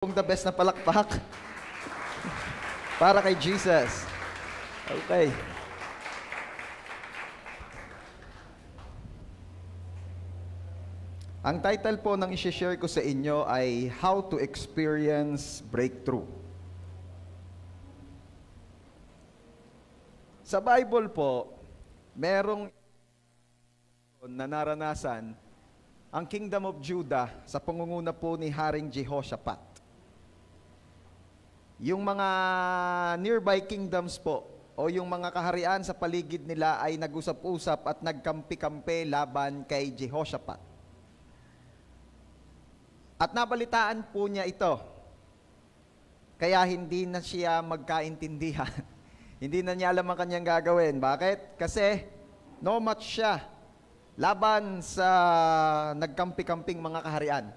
The best na palakpak para kay Jesus. Okay. Ang title po ng i-share ko sa inyo ay How to Experience Breakthrough. Sa Bible po, merong na naranasan ang Kingdom of Judah sa pangunguna po ni Haring Jehoshaphat. Yung mga nearby kingdoms po o yung mga kaharian sa paligid nila ay nag-usap-usap at nagkampi-kampi laban kay Jehoshaphat. At nabalitaan po niya ito. Kaya hindi na siya magkaintindihan. Hindi na niya alam ang kanyang gagawin. Bakit? Kasi no match siya laban sa nagkampi-kamping mga kaharian.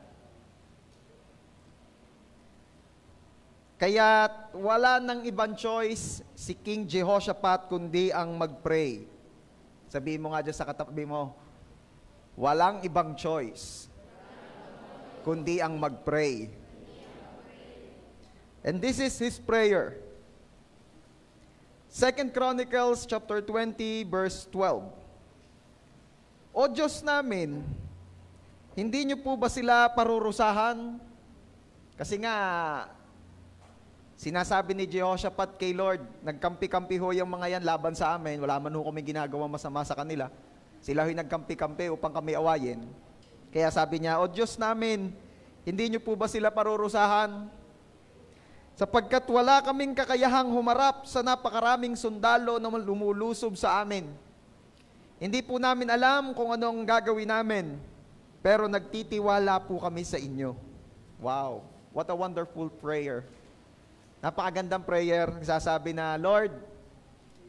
Kaya wala nang ibang choice si King Jehoshaphat kundi ang mag-pray. Sabihin mo nga dyan sa katabi mo, walang ibang choice kundi ang mag-pray. And this is his prayer. 2 Chronicles chapter 20 verse 12. O Diyos namin, hindi niyo po ba sila parurusahan? Kasi nga, sinasabi ni Jehoshaphat kay Lord, nagkampi-kampi ho yung mga yan laban sa amin, wala man ho kami ginagawa masama sa kanila. Sila ho'y nagkampi-kampi upang kami awayin. Kaya sabi niya, O Diyos namin, hindi niyo po ba sila parurusahan? Sapagkat wala kaming kakayahang humarap sa napakaraming sundalo na lumulusob sa amin. Hindi po namin alam kung anong gagawin namin, pero nagtitiwala po kami sa inyo. Wow, what a wonderful prayer. Napakagandang prayer, nagsasabi na, Lord,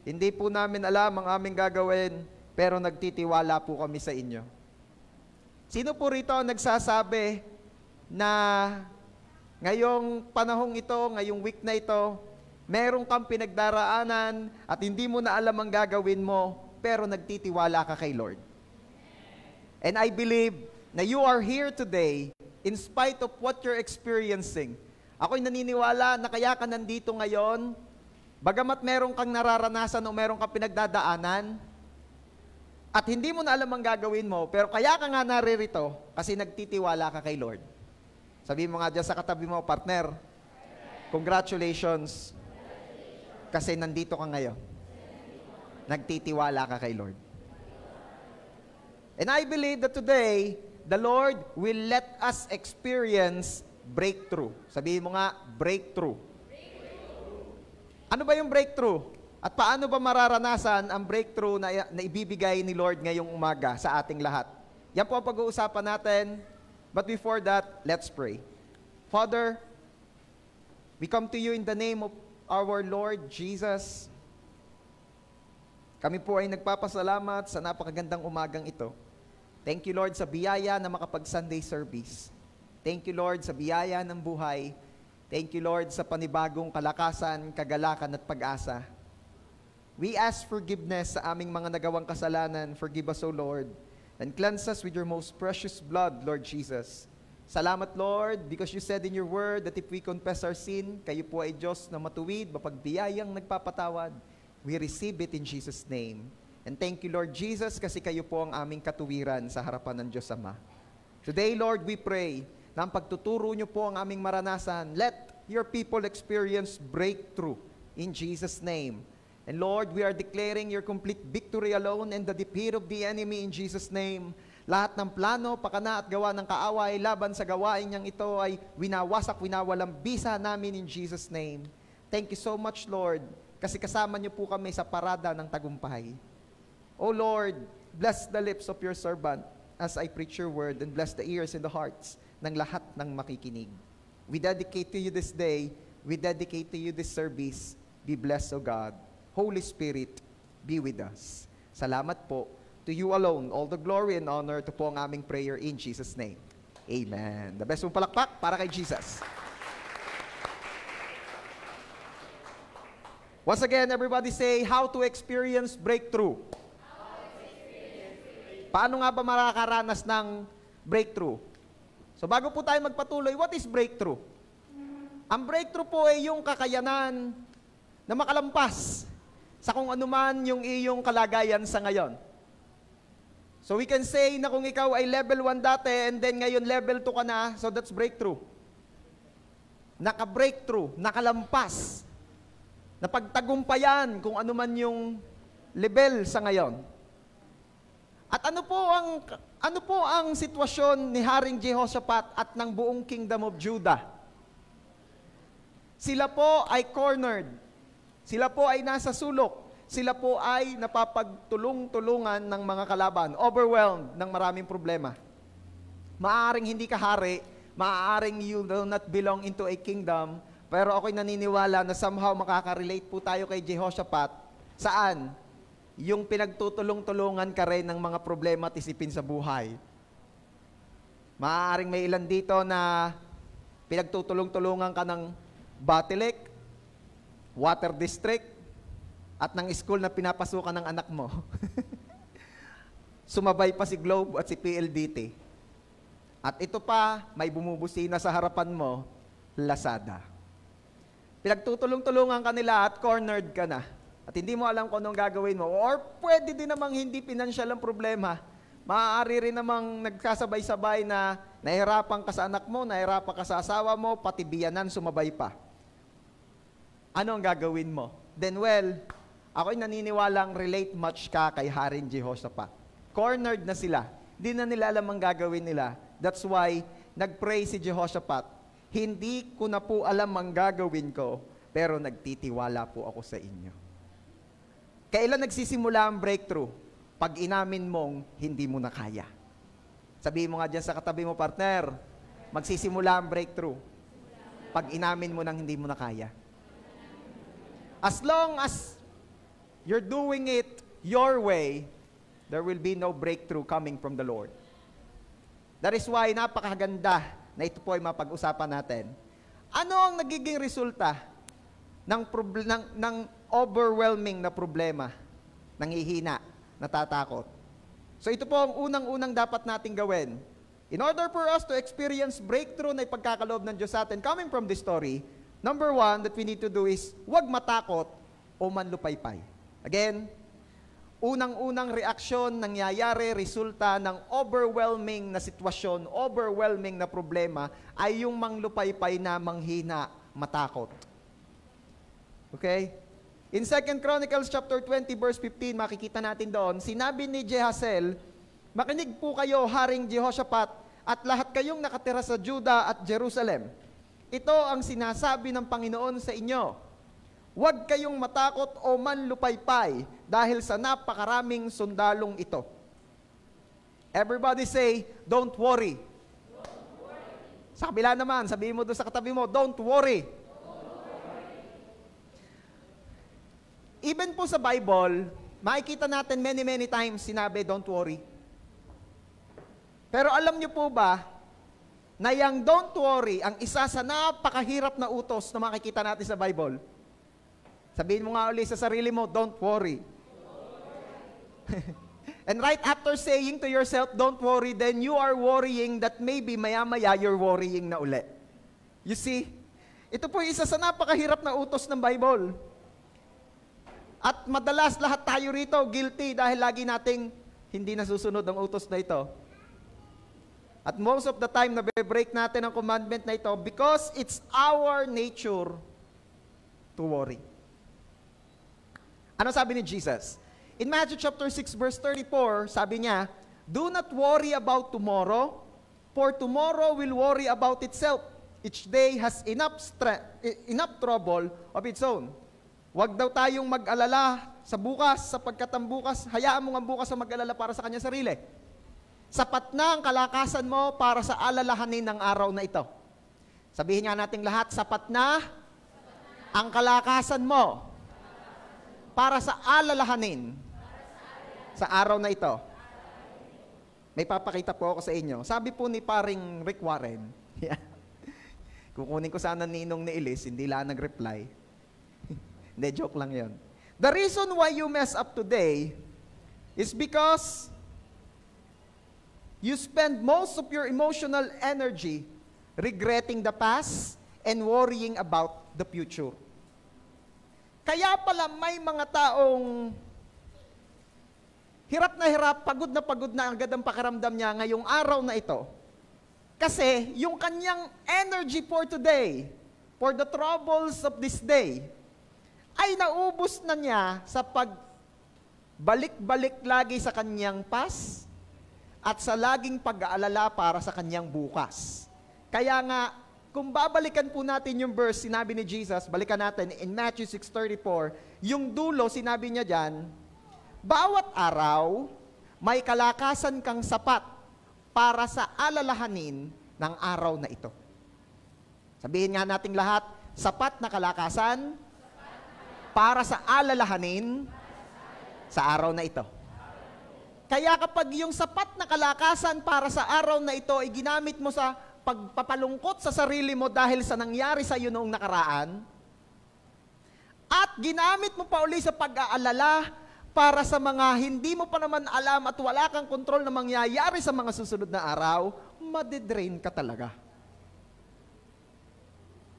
hindi po namin alam ang aming gagawin, pero nagtitiwala po kami sa inyo. Sino po rito nagsasabi na ngayong panahong ito, ngayong week na ito, meron kang pinagdaraanan at hindi mo na alam ang gagawin mo, pero nagtitiwala ka kay Lord? And I believe na you are here today in spite of what you're experiencing. Ako'y naniniwala na kaya ka nandito ngayon, bagamat meron kang nararanasan o meron kang pinagdadaanan, at hindi mo na alam ang gagawin mo, pero kaya ka nga naririto kasi nagtitiwala ka kay Lord. Sabihin mo nga dyan sa katabi mo, partner, congratulations, kasi nandito ka ngayon. Nagtitiwala ka kay Lord. And I believe that today, the Lord will let us experience breakthrough. Sabihin mo nga, breakthrough. Ano ba yung breakthrough? At paano ba mararanasan ang breakthrough na ibibigay ni Lord ngayong umaga sa ating lahat? Yan po ang pag-uusapan natin. But before that, let's pray. Father, we come to you in the name of our Lord Jesus. Kami po ay nagpapasalamat sa napakagandang umagang ito. Thank you, Lord, sa biyaya na makapag-Sunday service. Thank you, Lord, sa biyaya ng buhay. Thank you, Lord, sa panibagong kalakasan, kagalakan at pag-asa. We ask forgiveness sa aming mga nagawang kasalanan. Forgive us, O Lord, and cleanse us with your most precious blood, Lord Jesus. Salamat, Lord, because you said in your word that if we confess our sin, kayo po ay Diyos na matuwid, mapagbiyayang nagpapatawad. We receive it in Jesus' name. And thank you, Lord Jesus, kasi kayo po ang aming katuwiran sa harapan ng Diyos Ama. Today, Lord, we pray na ang pagtuturo niyo po ang aming maranasan. Let your people experience breakthrough in Jesus' name. And Lord, we are declaring your complete victory alone and the defeat of the enemy in Jesus' name. Lahat ng plano, pakana at gawa ng kaaway laban sa gawain niyang ito ay winawasak, winawalang bisa namin in Jesus' name. Thank you so much, Lord, kasi kasama niyo po kami sa parada ng tagumpay. O Lord, bless the lips of your servant as I preach your word and bless the ears and the hearts ng lahat ng makikinig. We dedicate to you this day. We dedicate to you this service. Be blessed, O God. Holy Spirit, be with us. Salamat po. To you alone, all the glory and honor. Ito po ang aming prayer in Jesus' name. Amen. The best mong palakpak para kay Jesus. Once again, everybody say, how to experience breakthrough. Paano nga ba makakaranas ng breakthrough? So bago po tayo magpatuloy, what is breakthrough? Ang breakthrough po ay yung kakayanan na makalampas sa kung anuman yung iyong kalagayan sa ngayon. So we can say na kung ikaw ay level 1 dati and then ngayon level 2 ka na, so that's breakthrough. Naka-breakthrough, nakalampas, napagtagumpayan kung anuman yung level sa ngayon. At ano po ang sitwasyon ni Haring Jehoshaphat at ng buong Kingdom of Judah? Sila po ay cornered. Sila po ay nasa sulok. Sila po ay napapagtulong-tulungan ng mga kalaban. Overwhelmed ng maraming problema. Maaaring hindi ka hari, maaaring you do not belong into a kingdom, pero ako'y naniniwala na somehow makaka-relate po tayo kay Jehoshaphat. Saan? Yung pinagtutulong-tulungan ka rin ng mga problema at isipin sa buhay. Maaaring may ilan dito na pinagtutulong-tulungan ka ng Batilik, Water District, at ng school na pinapasukan ng anak mo. Sumabay pa si Globe at si PLDT. At ito pa, may bumubusina sa harapan mo, Lazada. Pinagtutulong-tulungan ka nila at cornered ka na. At hindi mo alam kung anong gagawin mo. Or pwede din namang hindi pinansyal ang problema. Maaari rin namang nagkasabay-sabay na nahirapan ka sa anak mo, nahirapan ka sa asawa mo, pati biyanan sumabay pa. Ano ang gagawin mo? Then well, ako'y naniniwalang relate much ka kay Haring Jehoshaphat. Cornered na sila. Hindi na nila alam ang gagawin nila. That's why, nag-pray si Jehoshaphat, hindi ko na po alam ang gagawin ko, pero nagtitiwala po ako sa inyo. Kailan nagsisimula ang breakthrough? Pag inamin mong hindi mo na kaya. Sabihin mo nga dyan sa katabi mo, partner, magsisimula ang breakthrough. Pag inamin mo nang hindi mo na kaya. As long as you're doing it your way, there will be no breakthrough coming from the Lord. That is why napakaganda na ito po ay mapag-usapan natin. Ano ang nagiging resulta ng overwhelming na problema, nanghihina, natatakot? So ito po ang unang-unang dapat nating gawin. In order for us to experience breakthrough na ipagkakaloob ng Diyos sa atin coming from this story, number 1 that we need to do is huwag matakot o manlupaypay. Again, unang-unang reaksyon, nangyayari, resulta ng overwhelming na sitwasyon, overwhelming na problema, ay yung manglupaypay na manghina, matakot. Okay? In 2 Chronicles chapter 20, verse 15, makikita natin doon, sinabi ni Jehazel, makinig po kayo, Haring Jehoshaphat, at lahat kayong nakatira sa Judah at Jerusalem. Ito ang sinasabi ng Panginoon sa inyo. Huwag kayong matakot o manlupaypay dahil sa napakaraming sundalong ito. Everybody say, don't worry. Don't worry. Sa kabila naman, sabihin mo doon sa katabi mo, don't worry. Don't worry. Even po sa Bible, makikita natin many times sinabi, don't worry. Pero alam niyo po ba, na yung don't worry, ang isa sa napakahirap na utos na makikita natin sa Bible. Sabihin mo nga ulit sa sarili mo, don't worry. And right after saying to yourself, don't worry, then you are worrying that maybe maya-maya you're worrying na uli. You see? Ito po isa sa napakahirap na utos ng Bible. At madalas lahat tayo rito guilty dahil lagi nating hindi nasusunod ang utos na ito. At most of the time, nabe-break natin ang commandment na ito because it's our nature to worry. Ano sabi ni Jesus? In Matthew chapter 6 verse 34, sabi niya, do not worry about tomorrow, for tomorrow will worry about itself. Each day has enough trouble of its own. Huwag daw tayong mag-alala sa bukas, sapagkat ang bukas, hayaan mo ang bukas ang mag-alala para sa kanya sarili. Sapat na ang kalakasan mo para sa alalahanin ng araw na ito. Sabihin nga nating lahat, sapat na ang kalakasan mo para sa alalahanin sa araw na ito. May papakita po ako sa inyo. Sabi po ni paring Rick Warren, kukunin ko sana ninong ni Elise, hindi lang nag-reply. Hindi, joke lang yon. The reason why you mess up today is because you spend most of your emotional energy regretting the past and worrying about the future. Kaya pala may mga taong hirap, na pagod na agad ang pakiramdam niya ngayong araw na ito. Kasi yung kanyang energy for today, for the troubles of this day, ay naubos na niya sa pagbalik-balik lagi sa kanyang past at sa laging pag-aalala para sa kanyang bukas. Kaya nga, kung babalikan po natin yung verse, sinabi ni Jesus, balikan natin in Matthew 6:34, yung dulo, sinabi niya dyan, bawat araw, may kalakasan kang sapat para sa alalahanin ng araw na ito. Sabihin nga nating lahat, sapat na kalakasan para sa alalahanin sa araw na ito. Kaya kapag yung sapat na kalakasan para sa araw na ito ay ginamit mo sa pagpapalungkot sa sarili mo dahil sa nangyari sa iyo noong nakaraan, at ginamit mo pa uli sa pag-aalala para sa mga hindi mo pa naman alam at wala kang kontrol na mangyayari sa mga susunod na araw, madidrain ka talaga.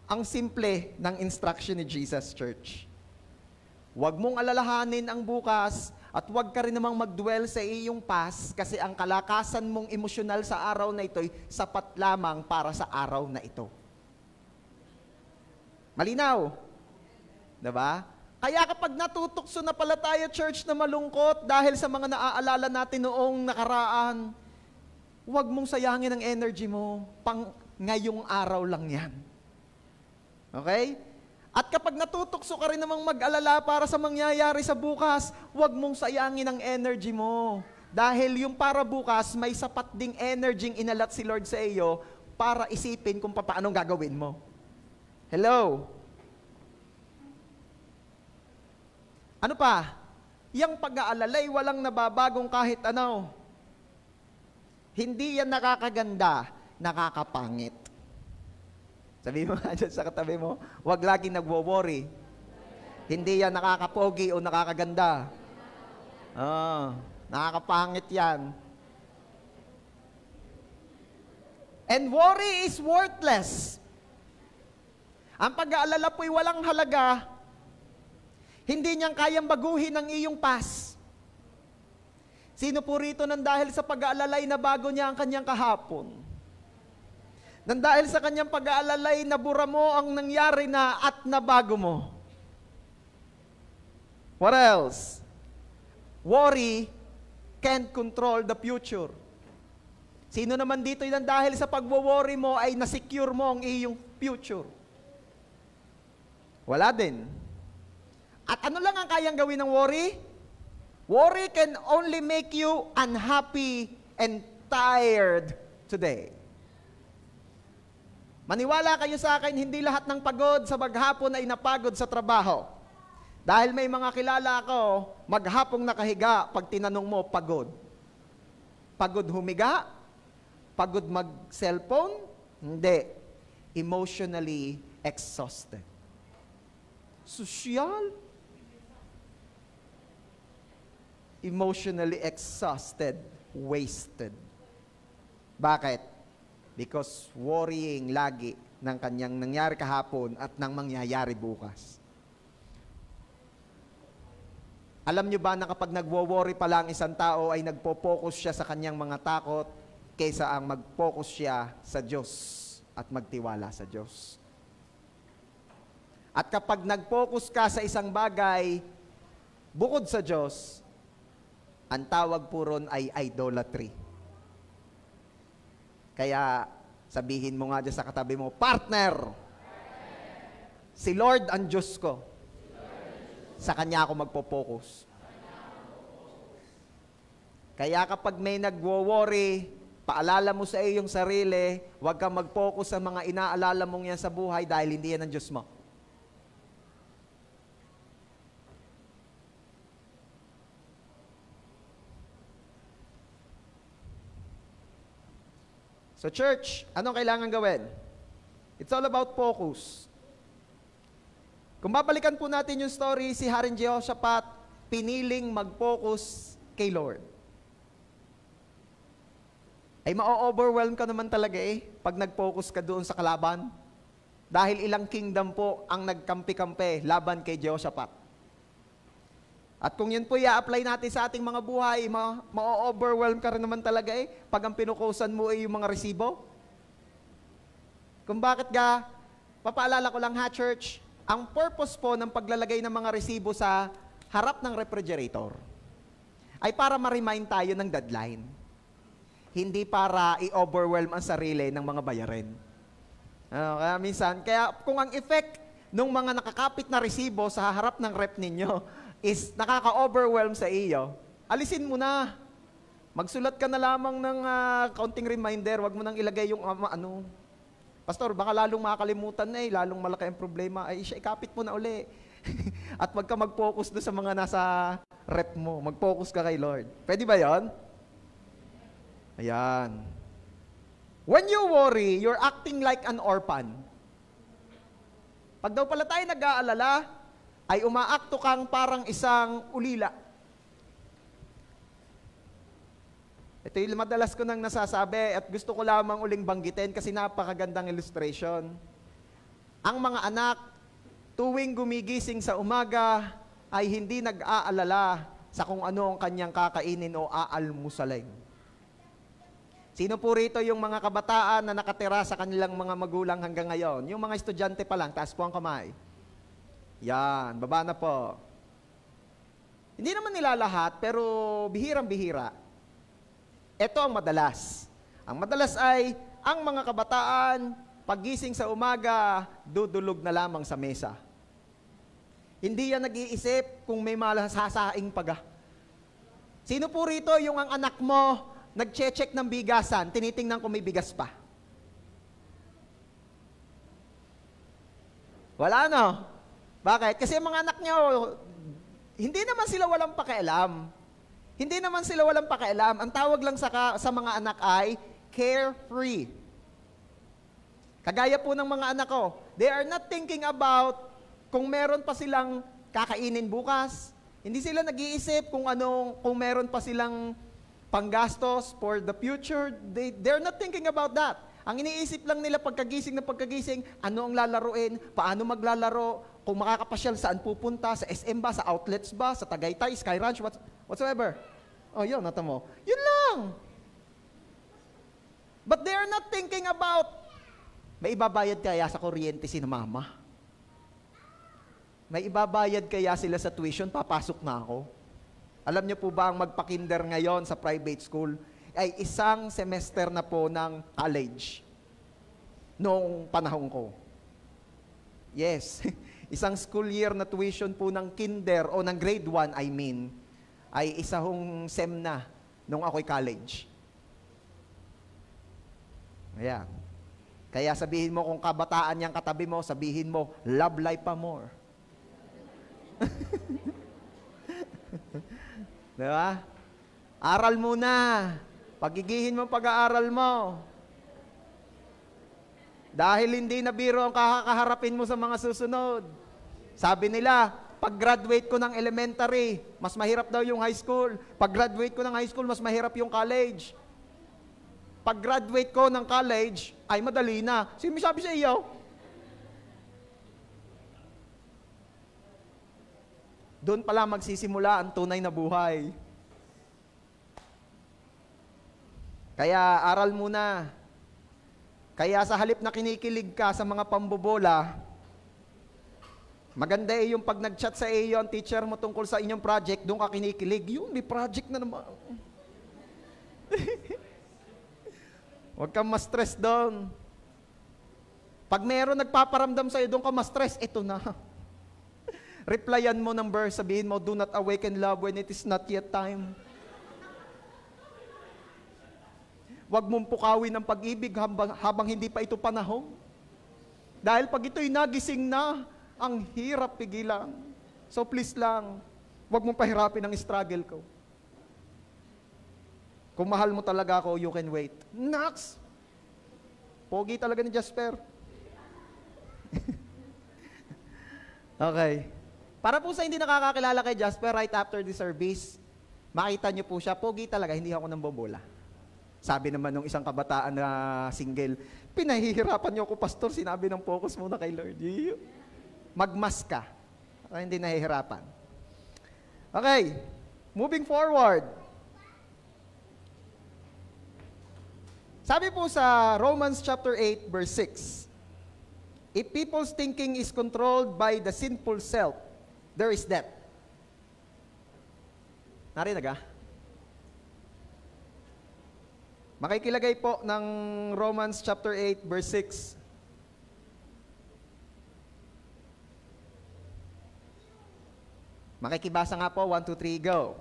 Ang simple ng instruction ni Jesus, church. Huwag mong alalahanin ang bukas at huwag ka rin namang mag-dwell sa iyong past kasi ang kalakasan mong emosyonal sa araw na ito'y sapat lamang para sa araw na ito. Malinaw? Diba? Kaya kapag natutukso na pala tayo, church, na malungkot dahil sa mga naaalala natin noong nakaraan, huwag mong sayangin ang energy mo. Pang ngayong araw lang yan. Okay? At kapag natutukso ka rin namang mag-alala para sa mangyayari sa bukas, huwag mong sayangin ang energy mo. Dahil yung para bukas, may sapat ding energy inalat si Lord sa iyo para isipin kung paano gagawin mo. Hello? Ano pa? Yang pag-aalalay, walang nababagong kahit ano. Hindi yan nakakaganda, nakakapangit. Sabi mo nga dyan sa katabi mo, huwag laging nagwo-worry. Hindi yan nakakapogi o nakakaganda. Nakakapangit yan. And worry is worthless. Ang pag-aalala po'y walang halaga. Hindi niyang kayang baguhin ang iyong past. Sino po rito nang dahil sa pag-aalalay na bago niya ang kanyang kahapon? Nang dahil sa kanyang pag-aalalay, nabura mo ang nangyari na at nabago mo. What else? Worry can't control the future. Sino naman dito nang dahil sa pag-worry mo ay nasecure mo ang iyong future? Wala din. At ano lang ang kayang gawin ng worry? Worry can only make you unhappy and tired today. Maniwala kayo sa akin, hindi lahat ng pagod sa maghapon ay napagod sa trabaho. Dahil may mga kilala ako, maghapong nakahiga, pag tinanong mo, pagod. Pagod humiga? Pagod mag-cellphone? Hindi. Emotionally exhausted. Social? Emotionally exhausted, wasted. Bakit? Because worrying lagi ng kanyang nangyari kahapon at ng mangyayari bukas. Alam nyo ba na kapag nagwo-worry pa lang isang tao ay nagpo-focus siya sa kanyang mga takot kaysa ang mag-focus siya sa Diyos at magtiwala sa Diyos. At kapag nag-focus ka sa isang bagay bukod sa Diyos, ang tawag po ron ay idolatry. Kaya sabihin mo nga dyan sa katabi mo, partner, si Lord ang Diyos ko. Sa Kanya ako magpo-focus. Kaya kapag may nagwo-worry, paalala mo sa iyong sarili, huwag kang mag-focus sa mga inaalala mong yan sa buhay dahil hindi yan ang Diyos mo. So church, anong kailangan gawin? It's all about focus. Kung babalikan po natin yung story, si Haring Jehoshaphat piniling mag-focus kay Lord. Ay ma-overwhelm ka naman talaga pag nag-focus ka doon sa kalaban. Dahil ilang kingdom po ang nagkampi-kampi laban kay Jehoshaphat. At kung yun po i-apply natin sa ating mga buhay, ma-overwhelm ka rin naman talaga pag ang pinukusan mo ay yung mga resibo. Kung bakit papaalala ko lang ha, church, ang purpose po ng paglalagay ng mga resibo sa harap ng refrigerator ay para ma-remind tayo ng deadline. Hindi para i-overwhelm ang sarili ng mga bayarin. Kaya kung ang effect ng mga nakakapit na resibo sa harap ng rep ninyo is nakaka-overwhelm sa iyo, alisin mo na. Magsulat ka na lamang ng counting reminder, wag mo nang ilagay yung Pastor, baka lalong makakalimutan na lalong malaki ang problema, siya ikapit mo na uli. At wag ka mag-focus doon sa mga nasa rep mo. Mag-focus ka kay Lord. Pwede ba yon? Ayan. When you worry, you're acting like an orphan. Pag daw pala tayo nag-aalala, ay umaakto kang parang isang ulila. Ito yung madalas ko nang nasasabi at gusto ko lamang uling banggitin kasi napakagandang illustration. Ang mga anak, tuwing gumigising sa umaga, ay hindi nag-aalala sa kung ano ang kanyang kakainin o aalmusalin. Sino po rito yung mga kabataan na nakatira sa kanilang mga magulang hanggang ngayon? Yung mga estudyante pa lang, taas po ang kamay. Yan, baba na po. Hindi naman nila lahat, pero bihirang-bihira. Ito ang madalas. Ang madalas ay, ang mga kabataan, paggising sa umaga, dudulog na lamang sa mesa. Hindi yan nag-iisip kung may malasasaing paga. Sino po rito yung ang anak mo, nag-check ng bigasan, tinitingnan kung may bigas pa? Wala, no? Bakit? Kasi ang mga anak nyo, hindi naman sila walang pakialam. Hindi naman sila walang pakialam. Ang tawag lang sa mga anak ay carefree. Kagaya po ng mga anak ko, they are not thinking about kung meron pa silang kakainin bukas. Hindi sila nag-iisip kung meron pa silang panggastos for the future. They're not thinking about that. Ang iniisip lang nila pagkagising, ano ang lalaruin, paano maglalaro, kung makakapasyal saan pupunta, sa SM ba, sa outlets ba, sa Tagaytay, Sky Ranch, whatsoever. Yun, nata mo. Yun lang. But they are not thinking about, may ibabayad kaya sa kuryente si mama? May ibabayad kaya sila sa tuition, papasok na ako? Alam niyo po ba ang magpa-kinder ngayon sa private school ay isang semester na po ng college noong panahon ko. Yes, isang school year na tuition po ng kinder o ng grade 1 ay isang sem na nung ako'y college. Ayan. Kaya sabihin mo kung kabataan niyang katabi mo, sabihin mo, love life pa more. Diba? Aral muna. Pagigihin mo pag-aaral mo. Dahil hindi na biro ang kakaharapin mo sa mga susunod. Sabi nila, pag-graduate ko ng elementary, mas mahirap daw yung high school. Pag-graduate ko ng high school, mas mahirap yung college. Pag-graduate ko ng college, ay madali na. Sino sabi sa iyo? Doon pala magsisimula ang tunay na buhay. Kaya aral muna. Kaya sa halip na kinikilig ka sa mga pambobola, maganda yung pag nag-chat sa iyo ang teacher mo tungkol sa inyong project, doon ka kinikilig. Yun, may project na naman. Huwag kang ma-stress doon. Pag meron nagpaparamdam sa iyo, doon ka ma-stress, ito na. Replyan mo ng verse, sabihin mo, do not awaken love when it is not yet time. Huwag mong pukawin ng pag-ibig habang hindi pa ito panahon. Dahil pag ito'y nagising na, ang hirap pigilan. So please lang, huwag mong pahirapin ang struggle ko. Kung mahal mo talaga ako, you can wait. Next! Pogi talaga ni Jasper. Okay. Para po sa hindi nakakakilala kay Jasper, right after the service, makita niyo po siya, pogi talaga, hindi ako nang bobola. Sabi naman ng isang kabataan na single, pinahihirapan niyo ako, pastor, sinabi ng focus muna kay Lord. Magmas ka. Hindi nahihirapan. Okay, moving forward. Sabi po sa Romans chapter 8, verse 6, if people's thinking is controlled by the sinful self, there is death. Narinig ah? Makikilagay po ng Romans chapter 8, verse 6. Makikibasa nga po, 1, 2, 3, go.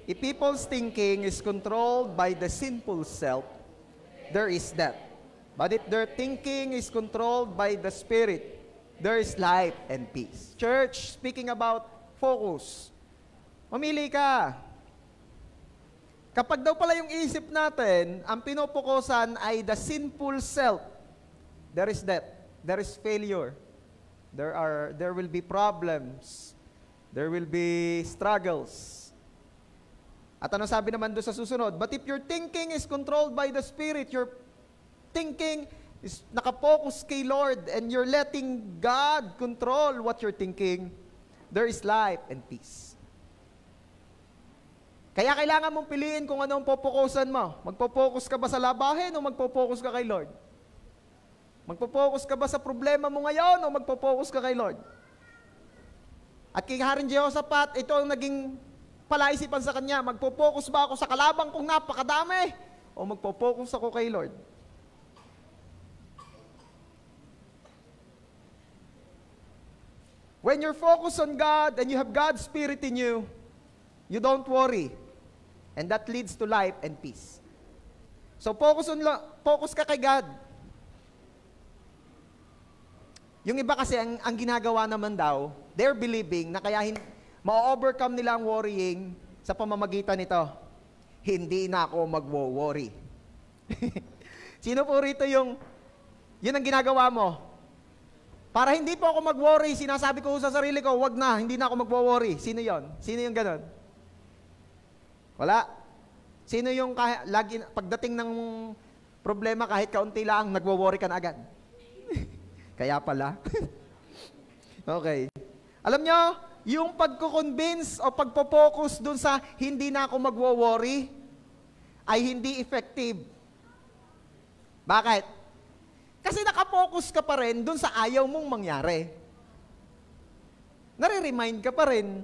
If people's thinking is controlled by the sinful self, there is death. But if their thinking is controlled by the Spirit, there is life and peace. Church, speaking about focus, mamili ka. Kapag daw pala yung isip natin, ang pinopokusan ay the sinful self, there is death, there is failure, there will be problems, there will be struggles. At ano sabi naman doon sa susunod? But if your thinking is controlled by the Spirit, your thinking is nakapokus kay Lord, and you're letting God control what you're thinking, there is life and peace. Kaya kailangan mong piliin kung anong popokusan mo. Magpo-focus ka ba sa labahin o magpo-focus ka kay Lord? Magpo-focus ka ba sa problema mo ngayon o magpo-focus ka kay Lord? At kay Haring Jehoshaphat, ito ang naging palaisipan sa kanya, magpo-focus ba ako sa kalabang kong napakadami o magpo-focus ako kay Lord? When you're focused on God and you have God's Spirit in you, you don't worry. And that leads to life and peace. So focus ka kay God. Yung iba kasi, ang ginagawa naman daw, they're believing na kaya ma-overcome nila ang worrying sa pamamagitan nito. Hindi na ako magwo-worry. Sino po rito yun ang ginagawa mo? Para hindi po ako mag-worry, sinasabi ko sa sarili ko, wag na, hindi na ako magwo-worry. Sino yon? Sino yung ganon? Wala. Sino yung lagi, pagdating ng problema kahit kaunti lang, nagwo-worry ka na agad? Kaya pala. Okay. Alam nyo, yung pagko-convince o pagpo-focus dun sa hindi na ako magwo-worry ay hindi effective. Bakit? Kasi nakapokus ka pa rin dun sa ayaw mong mangyari. Nare-remind ka pa rin.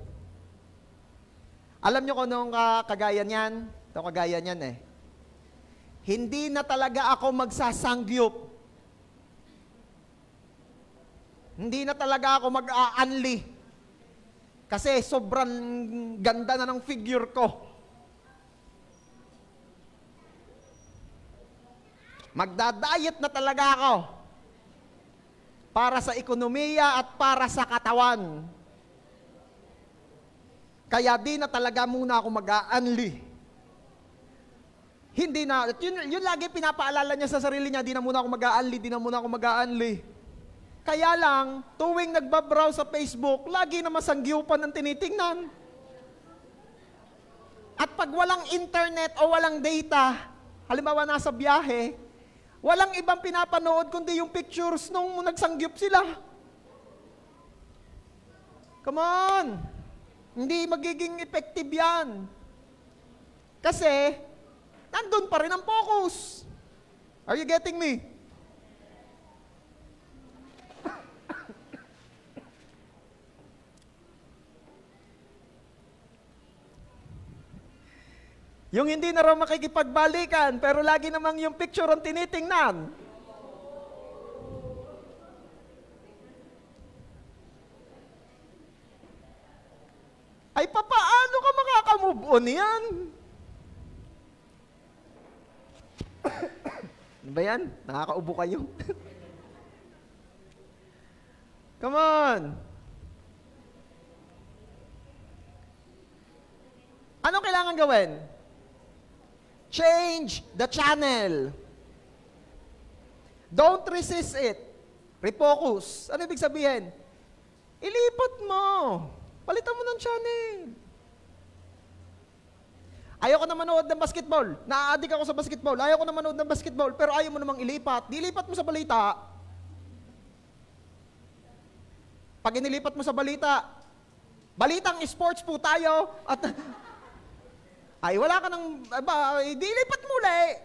Alam nyo kung anong kagaya niyan? Ito kagaya niyan eh. Hindi na talaga ako magsasangyup. Hindi na talaga ako mag-a-unli. Kasi sobrang ganda na ng figure ko. Magda-diet na talaga ako. Para sa ekonomiya at para sa katawan. Kaya di na talaga muna ako mag-a-unli. Hindi na, yun lagi pinapaalala niya sa sarili niya, di na muna ako mag-a-unli, di na muna ako mag-a-unli. Kaya lang, tuwing nagbabrowse sa Facebook, lagi na masangyupan ang tinitingnan. At pag walang internet o walang data, halimbawa nasa biyahe, walang ibang pinapanood kundi yung pictures nung nagsangyup sila. Come on! Hindi magiging effective yan. Kasi, nandun pa rin ang focus. Are you getting me? Yung hindi na raw makikipagbalikan, pero lagi namang yung picture ang tinitingnan. Ay, papaano ka makaka-move on yan? Ano ba yan? Nakakaubo kayo? Come on! Anong kailangan gawin? Change the channel. Don't resist it. Refocus. Ano ibig sabihin? Ilipat mo. Palitan mo ng channel. Ayoko na manood ng basketball. Na-addict ako sa basketball. Ayoko na manood ng basketball. Pero ayaw mo namang ilipat. Dilipat mo sa balita. Pag inilipat mo sa balita, balitang sports po tayo. At ay, wala ka nang, dilipat mo ulit.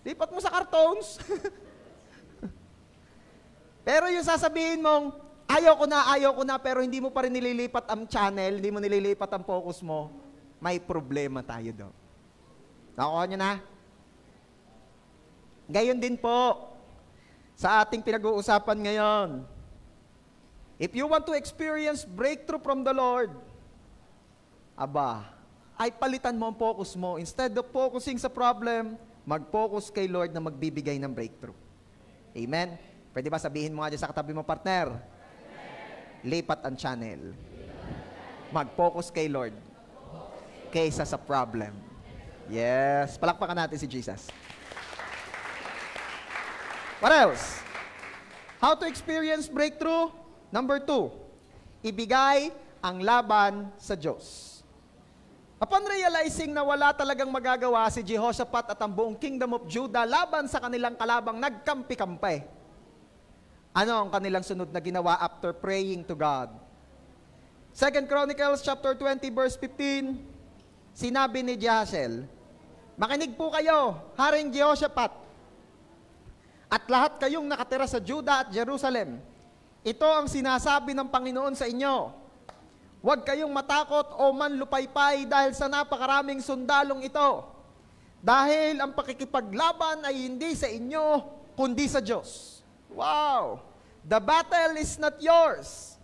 Lipat mo sa cartoons. Pero yung sasabihin mong, ayaw ko na, pero hindi mo pa rin nililipat ang channel, hindi mo nililipat ang focus mo, may problema tayo doon. Nakuha nyo na? Gayon din po, sa ating pinag-uusapan ngayon. If you want to experience breakthrough from the Lord, ay palitan mo ang focus mo. Instead of focusing sa problem, mag-focus kay Lord na magbibigay ng breakthrough. Amen? Pwede ba sabihin mo nga dyan sa katabi mo, partner? Lipat ang channel. Mag-focus kay Lord kaysa sa problem. Yes. Palakpakan natin si Jesus. What else? How to experience breakthrough? Number 2, ibigay ang laban sa Diyos. Upon realizing na wala talagang magagawa si Jehoshaphat at ang buong kingdom of Judah laban sa kanilang kalabang nagkampi-kampi. Ano ang kanilang sunod na ginawa after praying to God? 2 Chronicles chapter 20 verse 15, sinabi ni Jahaziel, makinig po kayo, Haring Jehoshaphat, at lahat kayong nakatira sa Judah at Jerusalem. Ito ang sinasabi ng Panginoon sa inyo. Huwag kayong matakot o manlupaypay dahil sa napakaraming sundalong ito. Dahil ang pakikipaglaban ay hindi sa inyo, kundi sa Diyos. Wow! The battle is not yours.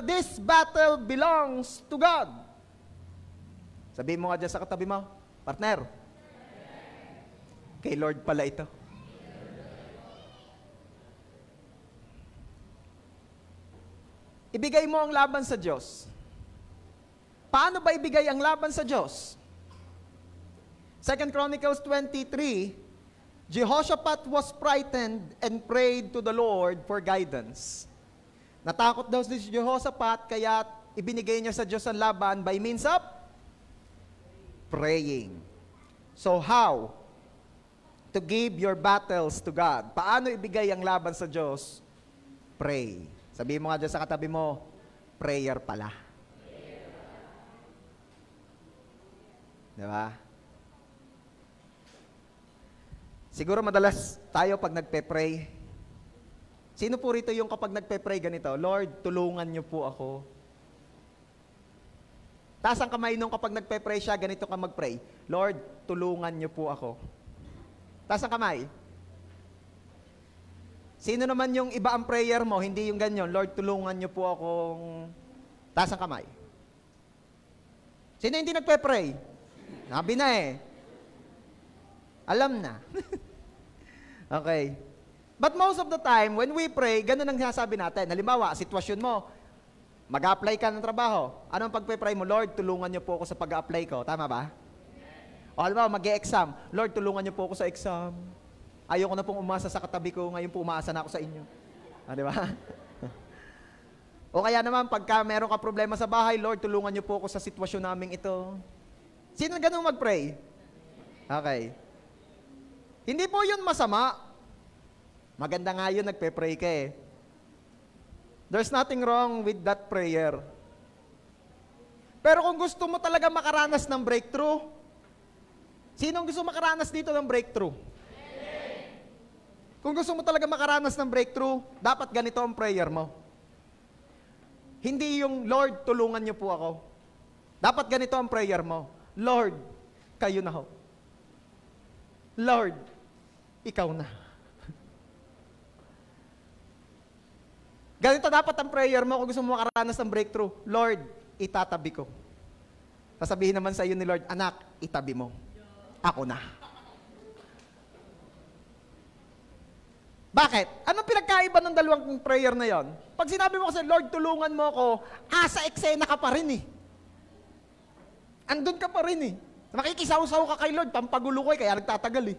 This battle belongs to God. Sabihin mo nga dyan sa katabi mo, partner, kay Lord pala ito. Ibigay mo ang laban sa Diyos. Paano ba ibigay ang laban sa Diyos? 2 Chronicles 23, Jehoshaphat was frightened and prayed to the Lord for guidance. Natakot daw si Jehoshaphat, kaya ibinigay niya sa Diyos ang laban by means of praying. So how to give your battles to God? Paano ibigay ang laban sa Diyos? Pray. Sabihin mo nga dyan sa katabi mo, prayer pala. Diba? Siguro madalas tayo pag nagpe-pray, sino po rito yung kapag nagpe-pray ganito, Lord, tulungan niyo po ako. Taas ang kamay nung kapag nagpe-pray siya, ganito ka mag-pray, Lord, tulungan niyo po ako. Taas ang kamay. Sino naman yung iba ang prayer mo, hindi yung ganyan, Lord, tulungan niyo po akong taas ang kamay. Sino hindi nagpe-pray? Nabi na eh. Alam na. Okay. But most of the time, when we pray, ganun ang sinasabi natin. Halimbawa, sitwasyon mo, mag-apply ka ng trabaho. Anong pagpe-pray mo? Lord, tulungan niyo po ako sa pag-apply ko. Tama ba? O halimbawa, mag-e-exam. Lord, tulungan niyo po ako sa exam. Ayoko na pong umasa sa katabi ko, ngayon po umaasa na ako sa inyo. Di ba? O kaya naman, pagka meron ka problema sa bahay, Lord, tulungan niyo po ako sa sitwasyon naming ito. Sino ganun mag-pray? Okay. Hindi po yun masama. Maganda nga yun, nagpe-pray ka eh. There's nothing wrong with that prayer. Pero kung gusto mo talaga makaranas ng breakthrough, sinong gusto makaranas dito ng breakthrough? Kung gusto mo talaga makaranas ng breakthrough, dapat ganito ang prayer mo. Hindi yung, Lord, tulungan niyo po ako. Dapat ganito ang prayer mo. Lord, kayo na ho. Lord, ikaw na. Ganito dapat ang prayer mo kung gusto mo makaranas ng breakthrough. Lord, itatabi ko. Sasabihin naman sa iyo ni Lord, anak, itabi mo. Ako na. Bakit? Anong pinagkaiba ng dalawang prayer na yon? Pag sinabi mo kasi, Lord, tulungan mo ako, sa eksena ka pa rin eh. Andun ka pa rin eh. Makikisaw-saw ka kay Lord, pampagulo ko eh, kaya nagtatagal eh.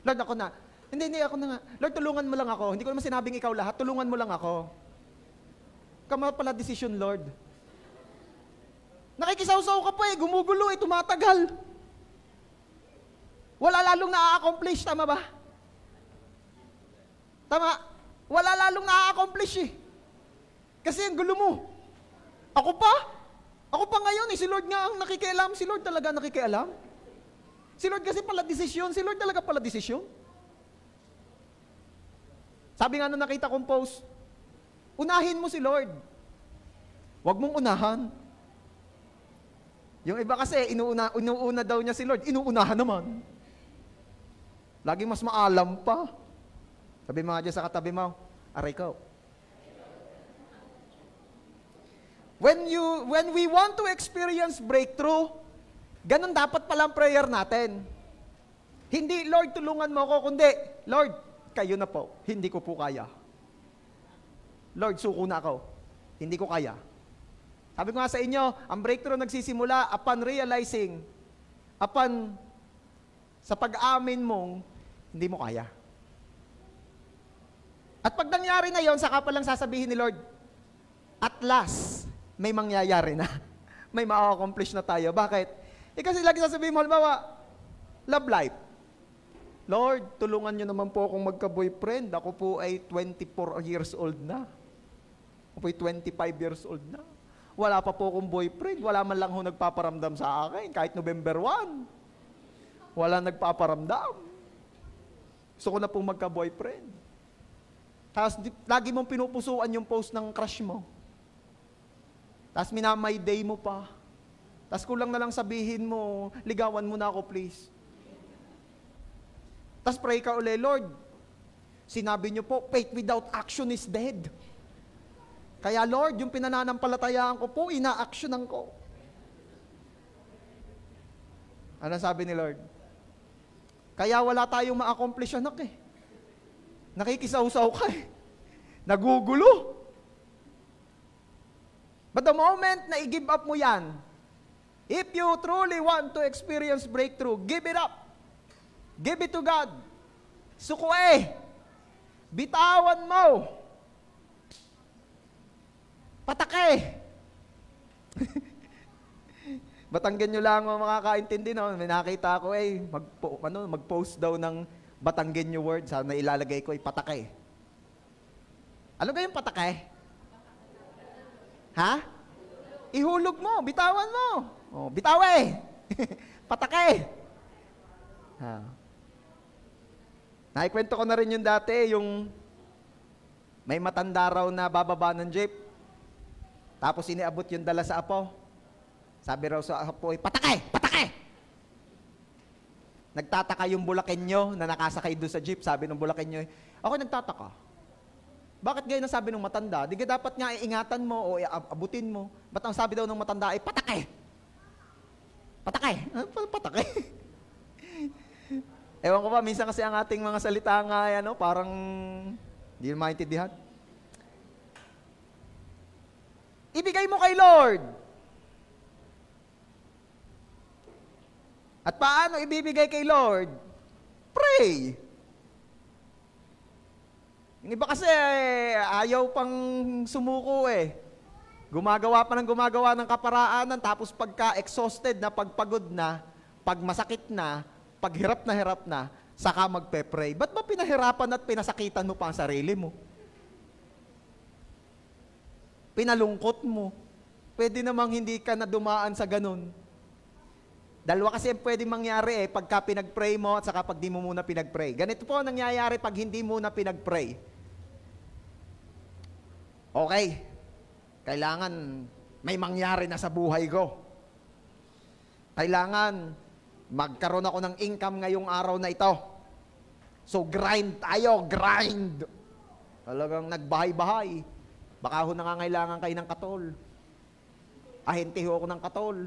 Lord, ako na. Hindi, ako na nga. Lord, tulungan mo lang ako. Hindi ko naman sinabing ikaw lahat, tulungan mo lang ako. Come out pala decision, Lord. Nakikisaw-saw ka pa gumugulo tumatagal. Wala lalong na-accomplish, tama ba? Tama. Wala lalong na-accomplish Kasi ang gulo mo. Ako pa ngayon si Lord nga ang nakikialam. Si Lord talaga nakikialam. Si Lord kasi pala desisyon. Si Lord talaga pala desisyon. Sabi nga nung nakita kong post, unahin mo si Lord. Huwag mong unahan. Yung iba kasi, inuuna daw niya si Lord. Inuunahan naman. Laging mas maalam pa. Sabi mga dyan sa katabi mo, aray ko. When we want to experience breakthrough, ganun dapat palang prayer natin. Hindi, Lord, tulungan mo ako, kundi, Lord, kayo na po, hindi ko po kaya. Lord, suko na ako, hindi ko kaya. Sabi ko nga sa inyo, ang breakthrough nagsisimula upon realizing, sa pag-amin mong, hindi mo kaya. At pag nangyari na yon, saka palang sasabihin ni Lord, at last, may mangyayari na. May ma-accomplish na tayo. Bakit? Kasi lagi sasabihin mo, halimbawa, love life. Lord, tulungan nyo naman po akong magka-boyfriend. Ako po ay 24 years old na. Ako po ay 25 years old na. Wala pa po akong boyfriend. Wala man lang ho nagpaparamdam sa akin. Kahit November 1. Wala nagpaparamdam. Gusto ko na pong magka-boyfriend. Tapos lagi mong pinupusuan yung post ng crush mo. Tapos minamay day mo pa. Tapos kulang na lang sabihin mo, ligawan mo na ako please. Tapos pray ka uli, Lord, sinabi niyo po, faith without action is dead. Kaya Lord, yung pinananampalatayaan ko po, ina-actionan ko. Ano sabi ni Lord? Kaya wala tayong ma-accomplish anak Nakikisaw-saw ka Nagugulo. But the moment na i-give up mo yan, if you truly want to experience breakthrough, give it up. Give it to God. Suko bitawan mo. Patake. Batanggen nyo lang ang makakaintindi. No? May nakita ko mag-post daw ng Batanggenyo word. Sana ilalagay ko patake. Ano kayong patake? Ha? Ihulog mo, bitawan mo. Bitawe. Patake. Naikwento ko na rin yung dati, yung may matanda raw na bababa ng jeep. Tapos iniabot yung dala sa apo. Sabi raw sa apo, patake! Patake! Nagtataka yung Bulakenyo na nakasakay doon sa jeep. Sabi ng Bulakenyo, ako nagtataka. Bakit ganyan ang sabi ng matanda? Di ka dapat nga iingatan mo o abutin mo. Ba't ang sabi daw ng matanda ay patake? Patake? Patake? Ewan ko ba, minsan kasi ang ating mga salita nga, parang hindi na maintindihan. Ibigay mo kay Lord. At paano ibibigay kay Lord? Pray. Yung iba kasi ayaw pang sumuko Gumagawa pa ng kaparaanan, tapos pagka-exhausted na, pagpagod na, pag masakit na, pag hirap na, saka magpe-pray. Ba't ba pinahirapan at pinasakitan mo pa ang sarili mo? Pinalungkot mo. Pwede namang hindi ka na dumaan sa ganun. Dalawa kasi pwede mangyari pagka pinag-pray mo at saka pag di mo muna pinag-pray. Ganito po ang nangyayari pag hindi muna pinag-pray. Okay, kailangan may mangyari na sa buhay ko. Kailangan magkaroon ako ng income ngayong araw na ito. So grind tayo, grind. Talagang nagbahay-bahay. Baka ho nangangailangan kayo ng katol. Ahente ho ako ng katol.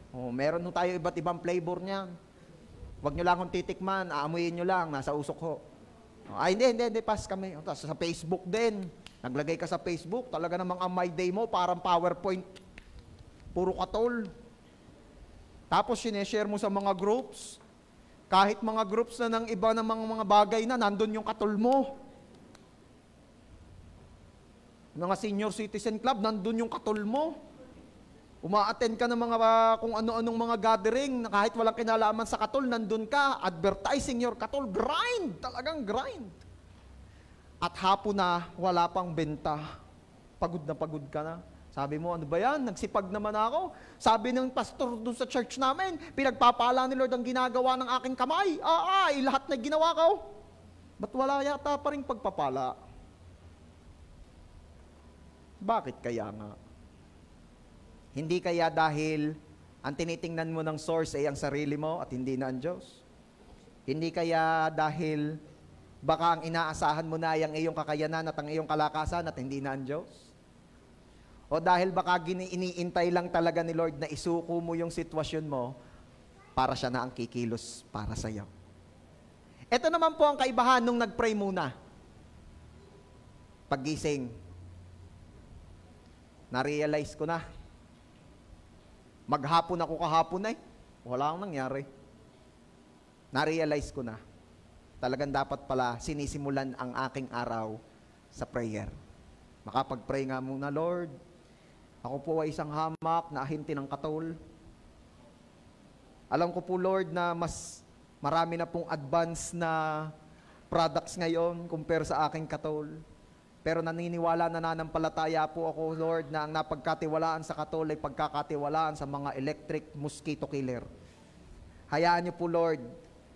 Meron ho tayo iba't ibang flavor niyan. Huwag nyo lang akong titikman, aamuyin nyo lang, nasa usok ho. Hindi, pass kami. Tapos sa Facebook din. Naglagay ka sa Facebook, talaga namang ang my day mo, parang PowerPoint. Puro katol. Tapos sineshare mo sa mga groups. Kahit mga groups na ng iba ng mga bagay na, nandun yung katol mo. Mga senior citizen club, nandun yung katol mo. Uma-attend ka ng mga kung ano-anong mga gathering na kahit walang kinalaman sa katol, nandun ka, advertising your katol, grind, talagang grind. At hapon na, wala pang benta. Pagod na pagod ka na. Sabi mo, ano ba yan? Nagsipag naman ako. Sabi ng pastor doon sa church namin, pinagpapala ni Lord ang ginagawa ng aking kamay. Lahat na ginawa ko. Ba't wala yata pa rin pagpapala? Bakit kaya nga? Hindi kaya dahil ang tinitingnan mo ng source ay ang sarili mo at hindi na ang Diyos? Hindi kaya dahil baka ang inaasahan mo na ay ang iyong kakayanan at ang iyong kalakasan at hindi na ang Diyos? O dahil baka iniintay lang talaga ni Lord na isuko mo yung sitwasyon mo para siya na ang kikilos para sa iyo? Ito naman po ang kaibahan nung nag-pray muna. Paggising, na-realize ko na. Maghapon ako kahapon wala akong nangyari. Na-realize ko na. Talagang dapat pala sinisimulan ang aking araw sa prayer. Makapag-pray nga muna, Lord. Ako po ay isang hamak na ahinti ng katol. Alam ko po, Lord, na mas marami na pong advance na products ngayon compare sa aking katol. Pero naniniwala na nanampalataya po ako, Lord, na ang napagkatiwalaan sa katol ay pagkakatiwalaan sa mga electric mosquito killer. Hayaan niyo po, Lord,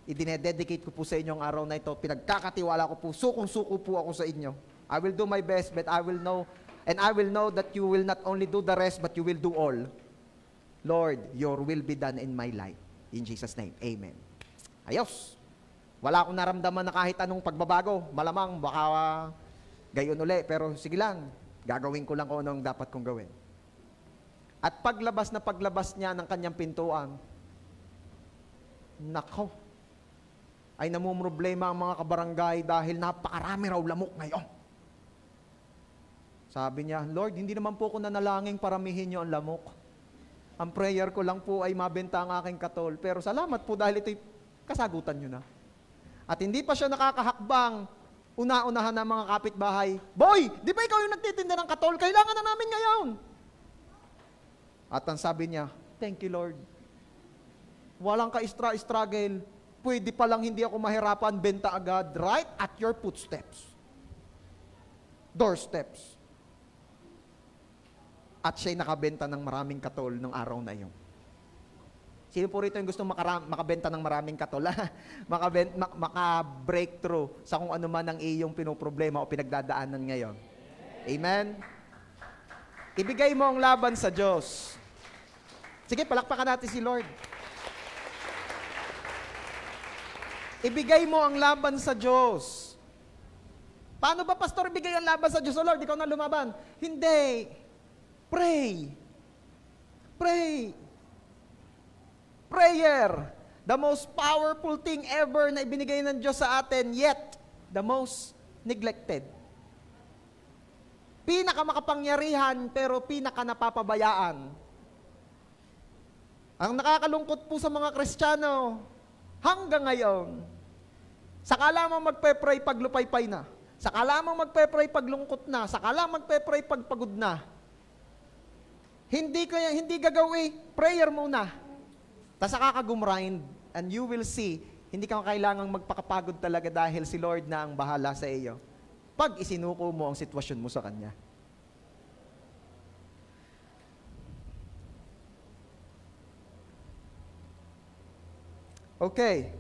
idinededicate ko po sa inyo ang araw na ito. Pinagkakatiwala ko po, sukong-suko po ako sa inyo. I will do my best, but I will know that you will not only do the rest, but you will do all. Lord, your will be done in my life. In Jesus' name, amen. Ayos. Wala akong naramdaman na kahit anong pagbabago. Malamang, baka gayon uli. Pero sige lang, gagawin ko lang kung anong dapat kong gawin. At paglabas niya ng kanyang pintuan, nako, ay namumroblema ang mga kabarangay dahil napakarami raw lamok ngayon. Sabi niya, Lord, hindi naman po ako nanalangin paramihin niyo ang lamok. Ang prayer ko lang po ay mabenta ang aking katol. Pero salamat po dahil ito'y kasagutan niyo na. At hindi pa siya nakakahakbang, una-unahan ng mga kapitbahay, Boy, di ba ikaw yung nagtitinda ng katol? Kailangan na namin ngayon. At ang sabi niya, thank you, Lord. Walang ka-struggle. Pwede palang hindi ako mahirapan, benta agad, right at your footsteps. Doorsteps. At siya'y nakabenta ng maraming katol ng araw na iyon. Sino po rito yung gusto makabenta ng maraming katol? Maka-breakthrough sa kung ano man ang iyong pinoproblema o pinagdadaanan ngayon. Amen? Ibigay mo ang laban sa Diyos. Sige, palakpakan natin si Lord. Ibigay mo ang laban sa Diyos. Paano ba, Pastor, ibigay ang laban sa Diyos? O Lord, ikaw na lumaban. Hindi. Pray. Pray. Prayer. The most powerful thing ever na ibinigay ng Diyos sa atin, yet the most neglected. Pinakamakapangyarihan, pero pinakanapapabayaan. Ang nakakalungkot po sa mga Kristiyano, hanggang ngayon, saka lamang magpe-pray pag lupaypay na. Saka lamang magpe-pray pag lungkot na. Saka lamang magpe-pray pag pagod na. Hindi gagawin. Prayer muna. Tapos saka ka gumrind and you will see, hindi ka kailangang magpakapagod talaga dahil si Lord na ang bahala sa iyo. Pag isinuko mo ang sitwasyon mo sa Kanya. Okay.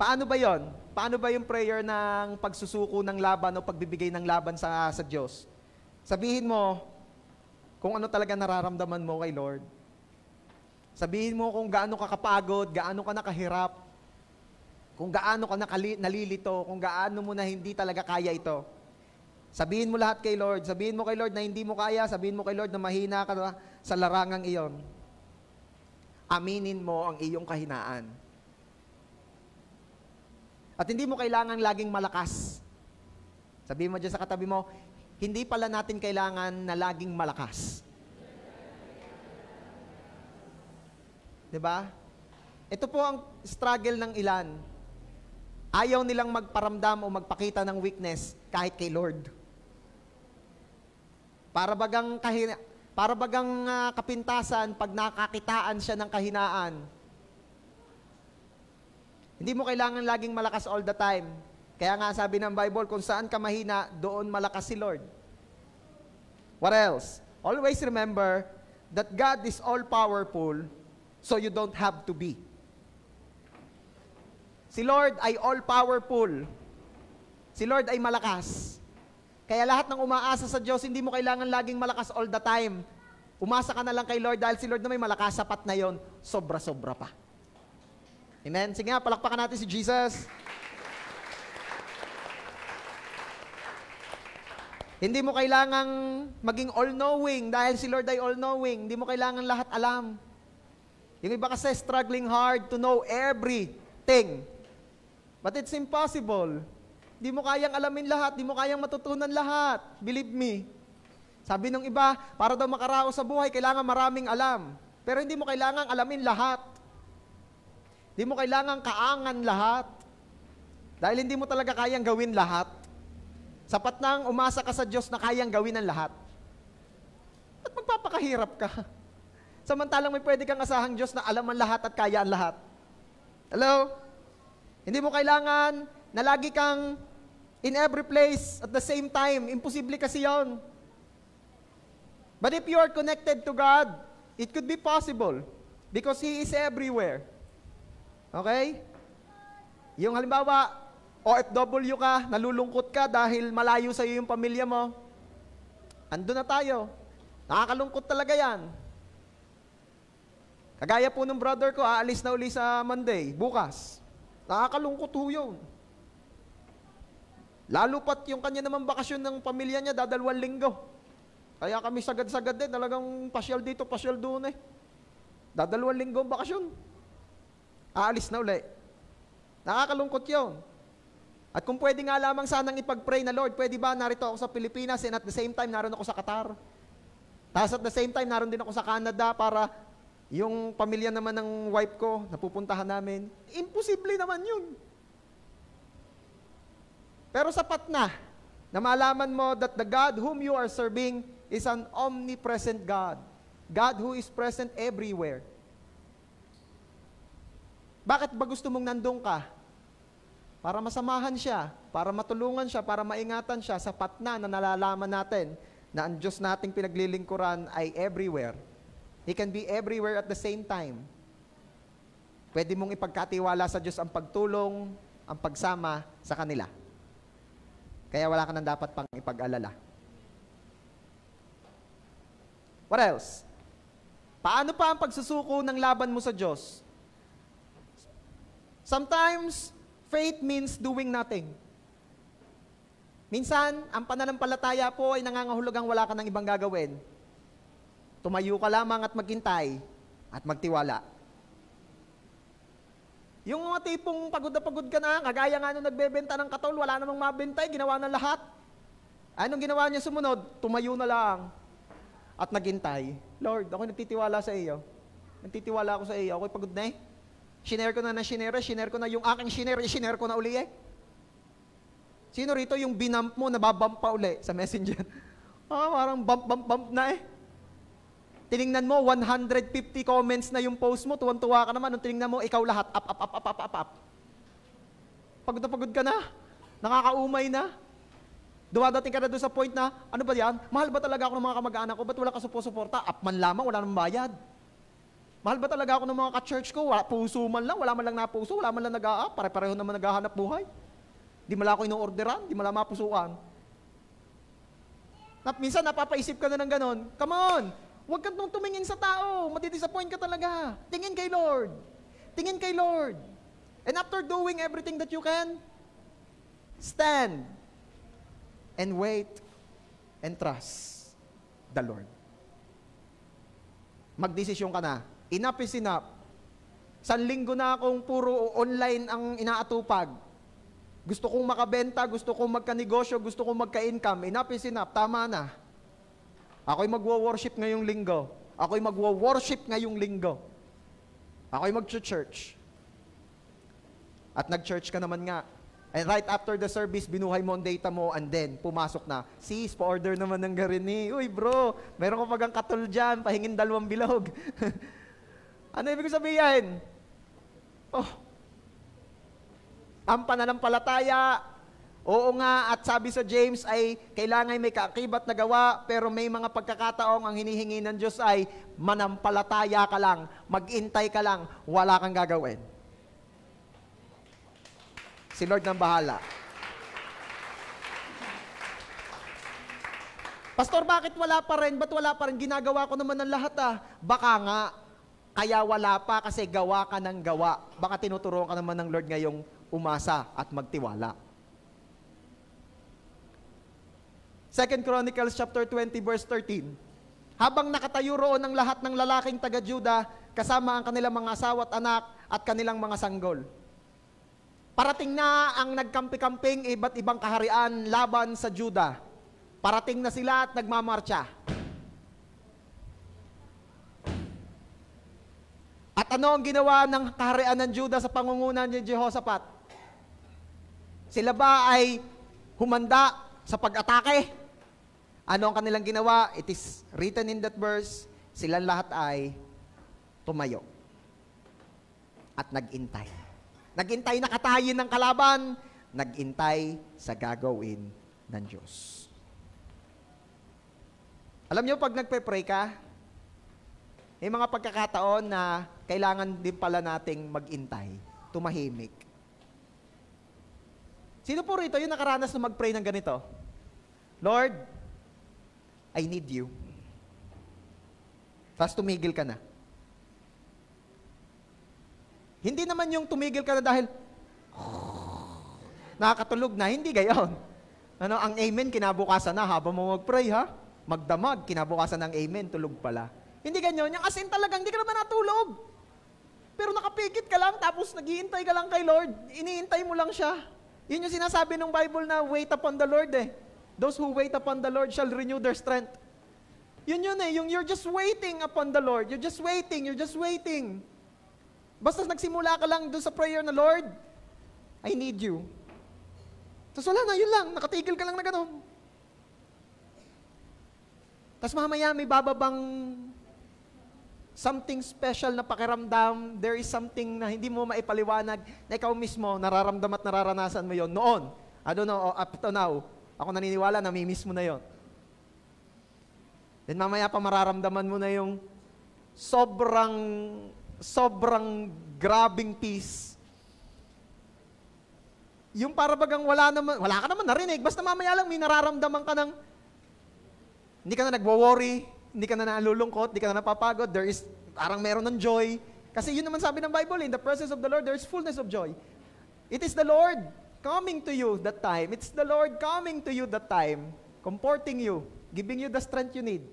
Paano ba yon? Paano ba yung prayer ng pagsusuko ng laban o pagbibigay ng laban sa Diyos? Sabihin mo kung ano talaga nararamdaman mo kay Lord. Sabihin mo kung gaano ka kapagod, gaano ka nakahirap, kung gaano ka nalilito, kung gaano mo na hindi talaga kaya ito. Sabihin mo lahat kay Lord. Sabihin mo kay Lord na hindi mo kaya. Sabihin mo kay Lord na mahina ka sa larangang iyon. Aminin mo ang iyong kahinaan. At hindi mo kailangan laging malakas. Sabihin mo dyan sa katabi mo, hindi pala natin kailangan na laging malakas. Diba? Ito po ang struggle ng ilan. Ayaw nilang magparamdam o magpakita ng weakness kahit kay Lord. Para para bagang kapintasan pag nakakitaan siya ng kahinaan. Hindi mo kailangan laging malakas all the time. Kaya nga sabi ng Bible, kung saan ka mahina, doon malakas si Lord. What else? Always remember that God is all-powerful, so you don't have to be. Si Lord ay all-powerful. Si Lord ay malakas. Kaya lahat ng umaasa sa Diyos, hindi mo kailangan laging malakas all the time. Umasa ka na lang kay Lord dahil si Lord na may malakas, sapat na yon, sobra-sobra pa. Amen? Sige nga, palakpakan natin si Jesus. Hindi mo kailangang maging all-knowing dahil si Lord ay all-knowing. Hindi mo kailangan lahat alam. Yung iba kasi struggling hard to know everything. But it's impossible. Hindi mo kayang alamin lahat. Hindi mo kayang matutunan lahat. Believe me. Sabi ng iba, para daw makaraos sa buhay, kailangan maraming alam. Pero hindi mo kailangang alamin lahat. Hindi mo kailangang kaangan lahat. Dahil hindi mo talaga kayang gawin lahat. Sapat nang umasa ka sa Diyos na kayang gawin ang lahat. At magpapakahirap ka. Samantalang may pwede kang asahang Diyos na alam ang lahat at kaya ang lahat. Hello? Hindi mo kailangan na lagi kang in every place at the same time. Imposible kasi yon. But if you are connected to God, it could be possible because He is everywhere. Okay? Yung halimbawa, OFW ka, nalulungkot ka dahil malayo sa iyo yung pamilya mo. Ando na tayo. Nakakalungkot talaga yan. Kagaya po ng brother ko, aalis na uli sa Monday, bukas. Nakakalungkot ho yun. Lalo pat yung kanya naman bakasyon ng pamilya niya, 2 linggo. Kaya kami sagad-sagad din, talagang pasyal dito, pasyal doon eh. 2 linggo ang bakasyon. Aalis na uli. Nakakalungkot yun. At kung pwede nga lamang sanang ipag-pray na, Lord, pwede ba narito ako sa Pilipinas and at the same time naroon ako sa Qatar? Tapos at the same time naroon din ako sa Canada para yung pamilya naman ng wife ko, napupuntahan namin. Imposible naman yun. Pero sapat na malaman mo that the God whom you are serving is an omnipresent God. God who is present everywhere. Bakit ba gusto mong nandun ka? Para masamahan siya, para matulungan siya, para maingatan siya, sapat na nalalaman natin na ang Diyos nating pinaglilingkuran ay everywhere. He can be everywhere at the same time. Pwede mong ipagkatiwala sa Diyos ang pagtulong, ang pagsama sa kanila. Kaya wala ka nang dapat pang ipag-alala. What else? Paano pa ang pagsusuko ng laban mo sa Diyos? Sometimes, faith means doing nothing. Minsan, ang pananampalataya po ay nangangahulugang wala ka ng ibang gagawin. Tumayo ka lamang at maghintay at magtiwala. Yung mga tipong pagod na pagod ka na, kagaya nga nung nagbebenta ng katol, wala namang mabentay, ginawa ng lahat. Anong ginawa niya sumunod? Tumayo na lang at naghintay. Lord, ako nagtitiwala sa iyo. Nagtitiwala ako sa iyo. Ako'y pagod na eh. Shinare ko na shinare ko na yung aking shinare ko na uli eh. Sino rito yung binump mo, nababump pa uli sa messenger? Parang bump na eh. Tiningnan mo, 150 comments na yung post mo, tuwan-tuwa ka naman. Nung tiningnan mo, ikaw lahat, up. Pagod na pagod ka na. Nakakaumay na. Dumadating ka na doon sa point na, ano ba yan? Mahal ba talaga ako ng mga kamag-anak ko? Ba't wala ka suporta? Up man lamang, wala namang bayad. Mahal ba talaga ako ng mga ka-church ko? Wala, puso man lang, wala man lang napuso, wala man lang nag-a-up, pare-pareho naman naghahanap buhay. Di mo lang ako ino-orderan, di mo lang mapusuan. Minsan napapaisip ka na ng ganon, come on, huwag kang tumingin sa tao, matidisappoint ka talaga. Tingin kay Lord. Tingin kay Lord. And after doing everything that you can, stand and wait and trust the Lord. Magdesisyon ka na. Enough is enough. 1 linggo na akong puro online ang inaatupag. Gusto kong makabenta, gusto kong magkanegosyo, gusto kong magka-income. Enough is enough. Tama na. Ako'y magwo-worship ngayong linggo. Ako'y magwo-worship ngayong linggo. Ako'y mag-church. At nag-church ka naman nga. And right after the service, binuhay mo ang data mo, and then, pumasok na, sis, pa-order naman ng garini. Uy bro, meron ko pagang katol dyan, pahingin 2 bilog. Ano ibig sabihin? Oh, ang pananampalataya, oo nga, at sabi sa James ay kailangan may kaakibat na gawa, pero may mga pagkakataong ang hinihingi ng Diyos ay manampalataya ka lang, mag-intay ka lang, wala kang gagawin. Si Lord nang bahala. Pastor, bakit wala pa rin? Ba't wala pa rin? Ginagawa ko naman ng lahat Baka nga, kaya wala pa kasi gawa ka ng gawa. Baka tinuturuan ka naman ng Lord ngayong umasa at magtiwala. 2 Chronicles chapter 20 verse 13. Habang nakatayo roon ang lahat ng lalaking taga-Juda, kasama ang kanilang mga asawa at anak at kanilang mga sanggol. Parating na ang nagkampi-kamping iba't ibang kaharian laban sa Juda. Parating na sila at nagmamarcha. At ano ang ginawa ng kaharian ng Juda sa pangunguna ni Jehoshaphat? Sila ba ay humanda sa pag-atake? Ano ang kanilang ginawa? It is written in that verse, silang lahat ay tumayo at nag-intay. Nag-intay na katayin ng kalaban, nag-intay sa gagawin ng Diyos. Alam niyo, pag nagpe-pray ka, may mga pagkakataon na kailangan din pala nating mag-intay, tumahimik. Sino po rito yung nakaranas na mag-pray ng ganito? Lord, I need you. Tapos tumigil ka na. Hindi naman yung tumigil ka na dahil nakakatulog na, hindi gayon. Ano, ang amen kinabukasan na habang mo mag-pray ha? Magdamag, kinabukasan ng amen, tulog pala. Hindi ganyan, yung as in talagang hindi ka naman natulog. Pero nakapikit ka lang, tapos naghihintay ka lang kay Lord, iniintay mo lang siya. Yun yung sinasabi ng Bible na wait upon the Lord Those who wait upon the Lord shall renew their strength. Yun yung you're just waiting upon the Lord. You're just waiting. Basta nagsimula ka lang doon sa prayer na, Lord, I need you. Tapos wala na, yun lang. Nakatigil ka lang na gano'n. Tapos mamaya may bababang something special na pakiramdam. There is something na hindi mo maipaliwanag na ikaw mismo nararamdam at nararanasan mo yon noon. I don't know, up to now. Ako naniniwala, namimiss mo na yon. Then mamaya pa mararamdaman mo na yung sobrang grabing peace. Yung para bagang wala ka naman narinig, basta mamaya lang may nararamdaman ka ng, hindi ka na nagwo-worry, hindi ka na nalulungkot, hindi ka na napapagod, parang meron ng joy. Kasi yun naman sabi ng Bible, in the presence of the Lord, there is fullness of joy. It is the Lord coming to you that time. It's the Lord coming to you that time, comforting you, giving you the strength you need,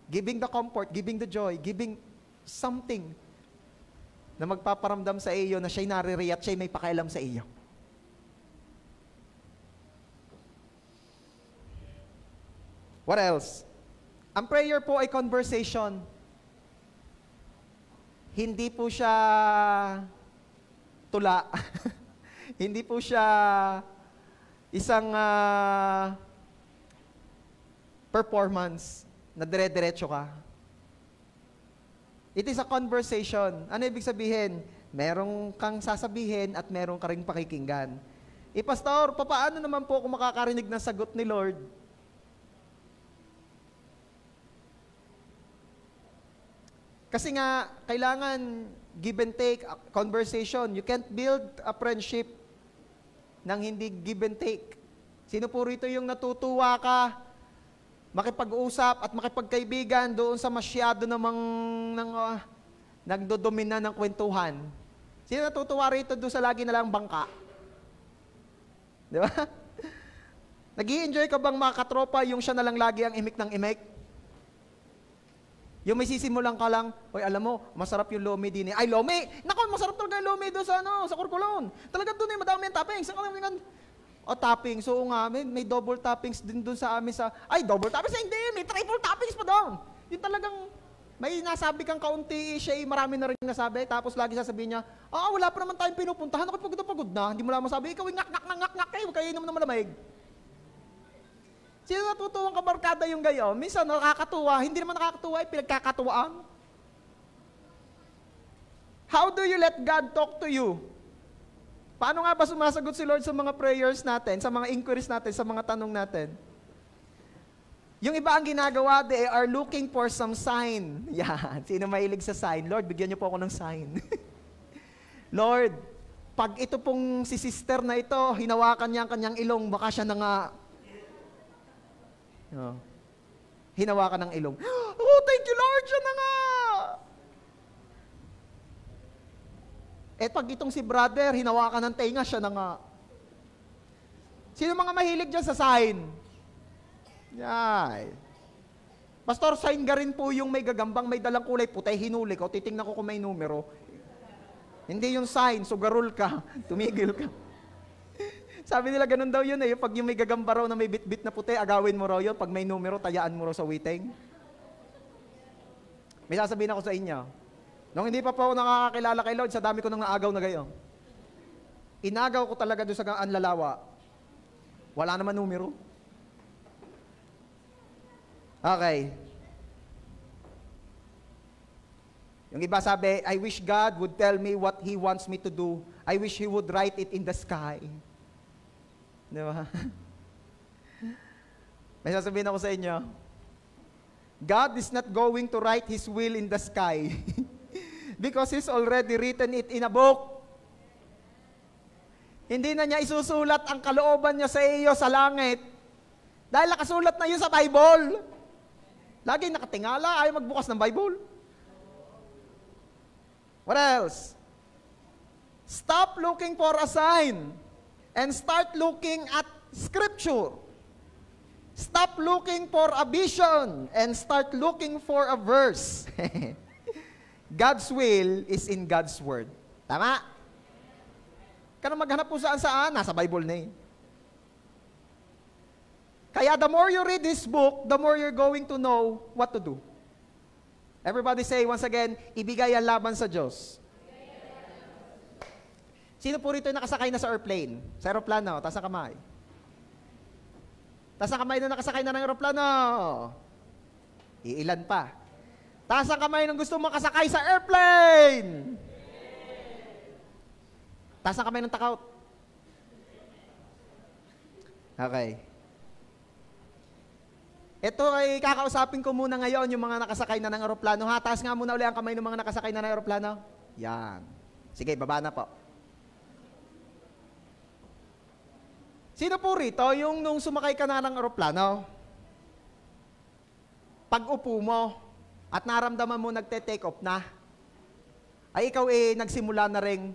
giving the comfort, giving the joy, giving something na magpaparamdam sa iyo na siya'y naririy at siya'y may pakialam sa iyo. What else? Ang prayer po ay conversation. Hindi po siya tula. Hindi po siya isang performance na dire-diretso ka. It is a conversation. Ano ibig sabihin? Merong kang sasabihin at merong ka ring pakikinggan. Pastor, paano naman po kung makakarinig ng sagot ni Lord? Kasi nga, kailangan give and take, conversation. You can't build a friendship nang hindi give and take. Sino po rito yung natutuwa ka, makipag-usap at makipagkaibigan doon sa masyado nagdodomina ng kwentuhan? Sino natutuwa rito doon sa lagi na lang bangka? Di ba? Nag-i-enjoy ka bang mga katropa yung siya na lang lagi ang imik ng imik? Yung may sisimulan ka lang, oy, alam mo, masarap yung lomi din. Ay, lomi! Naku, masarap talaga yung lomi doon sa Corcolon. Talaga doon madami yung toppings. O, toppings. So nga, may double toppings din doon sa amin sa... Ay, double toppings? Hindi, may triple toppings pa doon. Yung talagang May nasabi kang kaunti, siya marami na rin nasabi, tapos lagi sasabihin niya, wala pa naman tayong pinupuntahan, ako pagod na pagod na. Hindi mo lang masabi, ikaw ngak-ngak kayo, huwag kayo inom na malamig. Sino natutuwang kabarkada yung gayon? Minsan nakakatuwa, hindi naman nakakatuwa, pinagkakatuwaan. How do you let God talk to you? Paano nga ba sumasagot si Lord sa mga prayers natin, sa mga inquiries natin, sa mga tanong natin? Yung iba ang ginagawa, they are looking for some sign. Yan. Sino mahilig sa sign? Lord, bigyan niyo po ako ng sign. Lord, pag ito pong si sister na ito, hinawakan niya ang kanyang ilong, baka siya na nga. Hinawakan ng ilong. Oh, thank you Lord, siya na nga. Pag itong si brother, hinawakan ng tenga, siya na nga. Sino mga mahilig dyan sa sign? Yan. Pastor, sign ka rin po yung may gagambang, may dalang kulay puti, hinuli ko, titingnan ko kung may numero. Hindi yung sign, sugarol ka, tumigil ka. Sabi nila, ganun daw yun pag yung may gagamba raw na may bit-bit na puti, agawin mo raw yun, pag may numero, tayaan mo raw sa waiting. May sasabihin ako sa inyo, nung hindi pa po ako nakakakilala kay Lord, sa dami ko nang naagaw na gayon. Inagaw ko talaga doon sa Anlalawa. Wala naman numero. Okay. Yung iba sabi, I wish God would tell me what He wants me to do. I wish He would write it in the sky. Di ba? May sasabihin ako sa inyo, God is not going to write His will in the sky because He's already written it in a book. Hindi na niya isusulat ang kalooban niya sa iyo sa langit dahil nakasulat na yun sa Bible. Lagi nakatingala, ayaw magbukas ng Bible. What else? Stop looking for a sign and start looking at Scripture. Stop looking for a vision and start looking for a verse. God's will is in God's Word. Tama? Kaya maghanap po saan, nasa Bible na Kaya the more you read this book, the more you're going to know what to do. Everybody say once again, ibigay ang laban sa Diyos. Sino po rito yung nakasakay na sa airplane? Sa aeroplano, taas ang kamay. Taas ang kamay na nakasakay na ng aeroplano. Iilan pa. Taas ang kamay ng gusto makasakay sa airplane. Taas ang kamay ng takaw. Okay. Ito ay kakausapin ko muna ngayon yung mga nakasakay na ng aeroplano. Taas nga muna uli ang kamay ng mga nakasakay na ng aeroplano. Yan. Sige, baba na po. Sino po rito yung nung sumakay ka na ng aeroplano, pag upo mo at naramdaman mo nagte-take off na, ay ikaw nagsimula na ring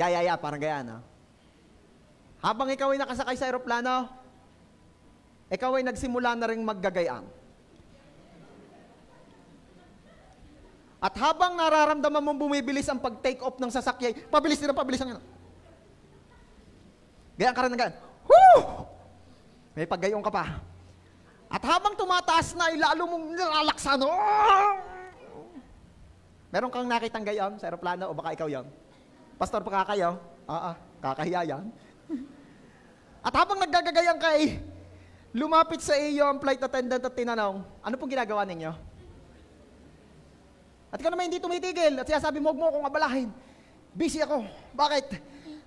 yayaya, parang gaya. Habang ikaw ay nakasakay sa aeroplano, ikaw ay nagsimula na rin maggagayang. At habang nararamdaman mong bumibilis ang pag-take off ng sasakyan, pabilis ang gayang ka rin na gayang. Woo! May paggayong ka pa. At habang tumataas na, lalo mong nilalaksan. Meron kang nakitang gayon sa aeroplano o baka ikaw yon? Pastor, pa kakayo? Kakahiya yan. At habang naggagagayang ka lumapit sa iyo ang flight attendant at tinanong, ano pong ginagawa ninyo? At ikaw naman hindi tumitigil at siya sabi mo, huwag mo akong abalahin. Busy ako. Bakit?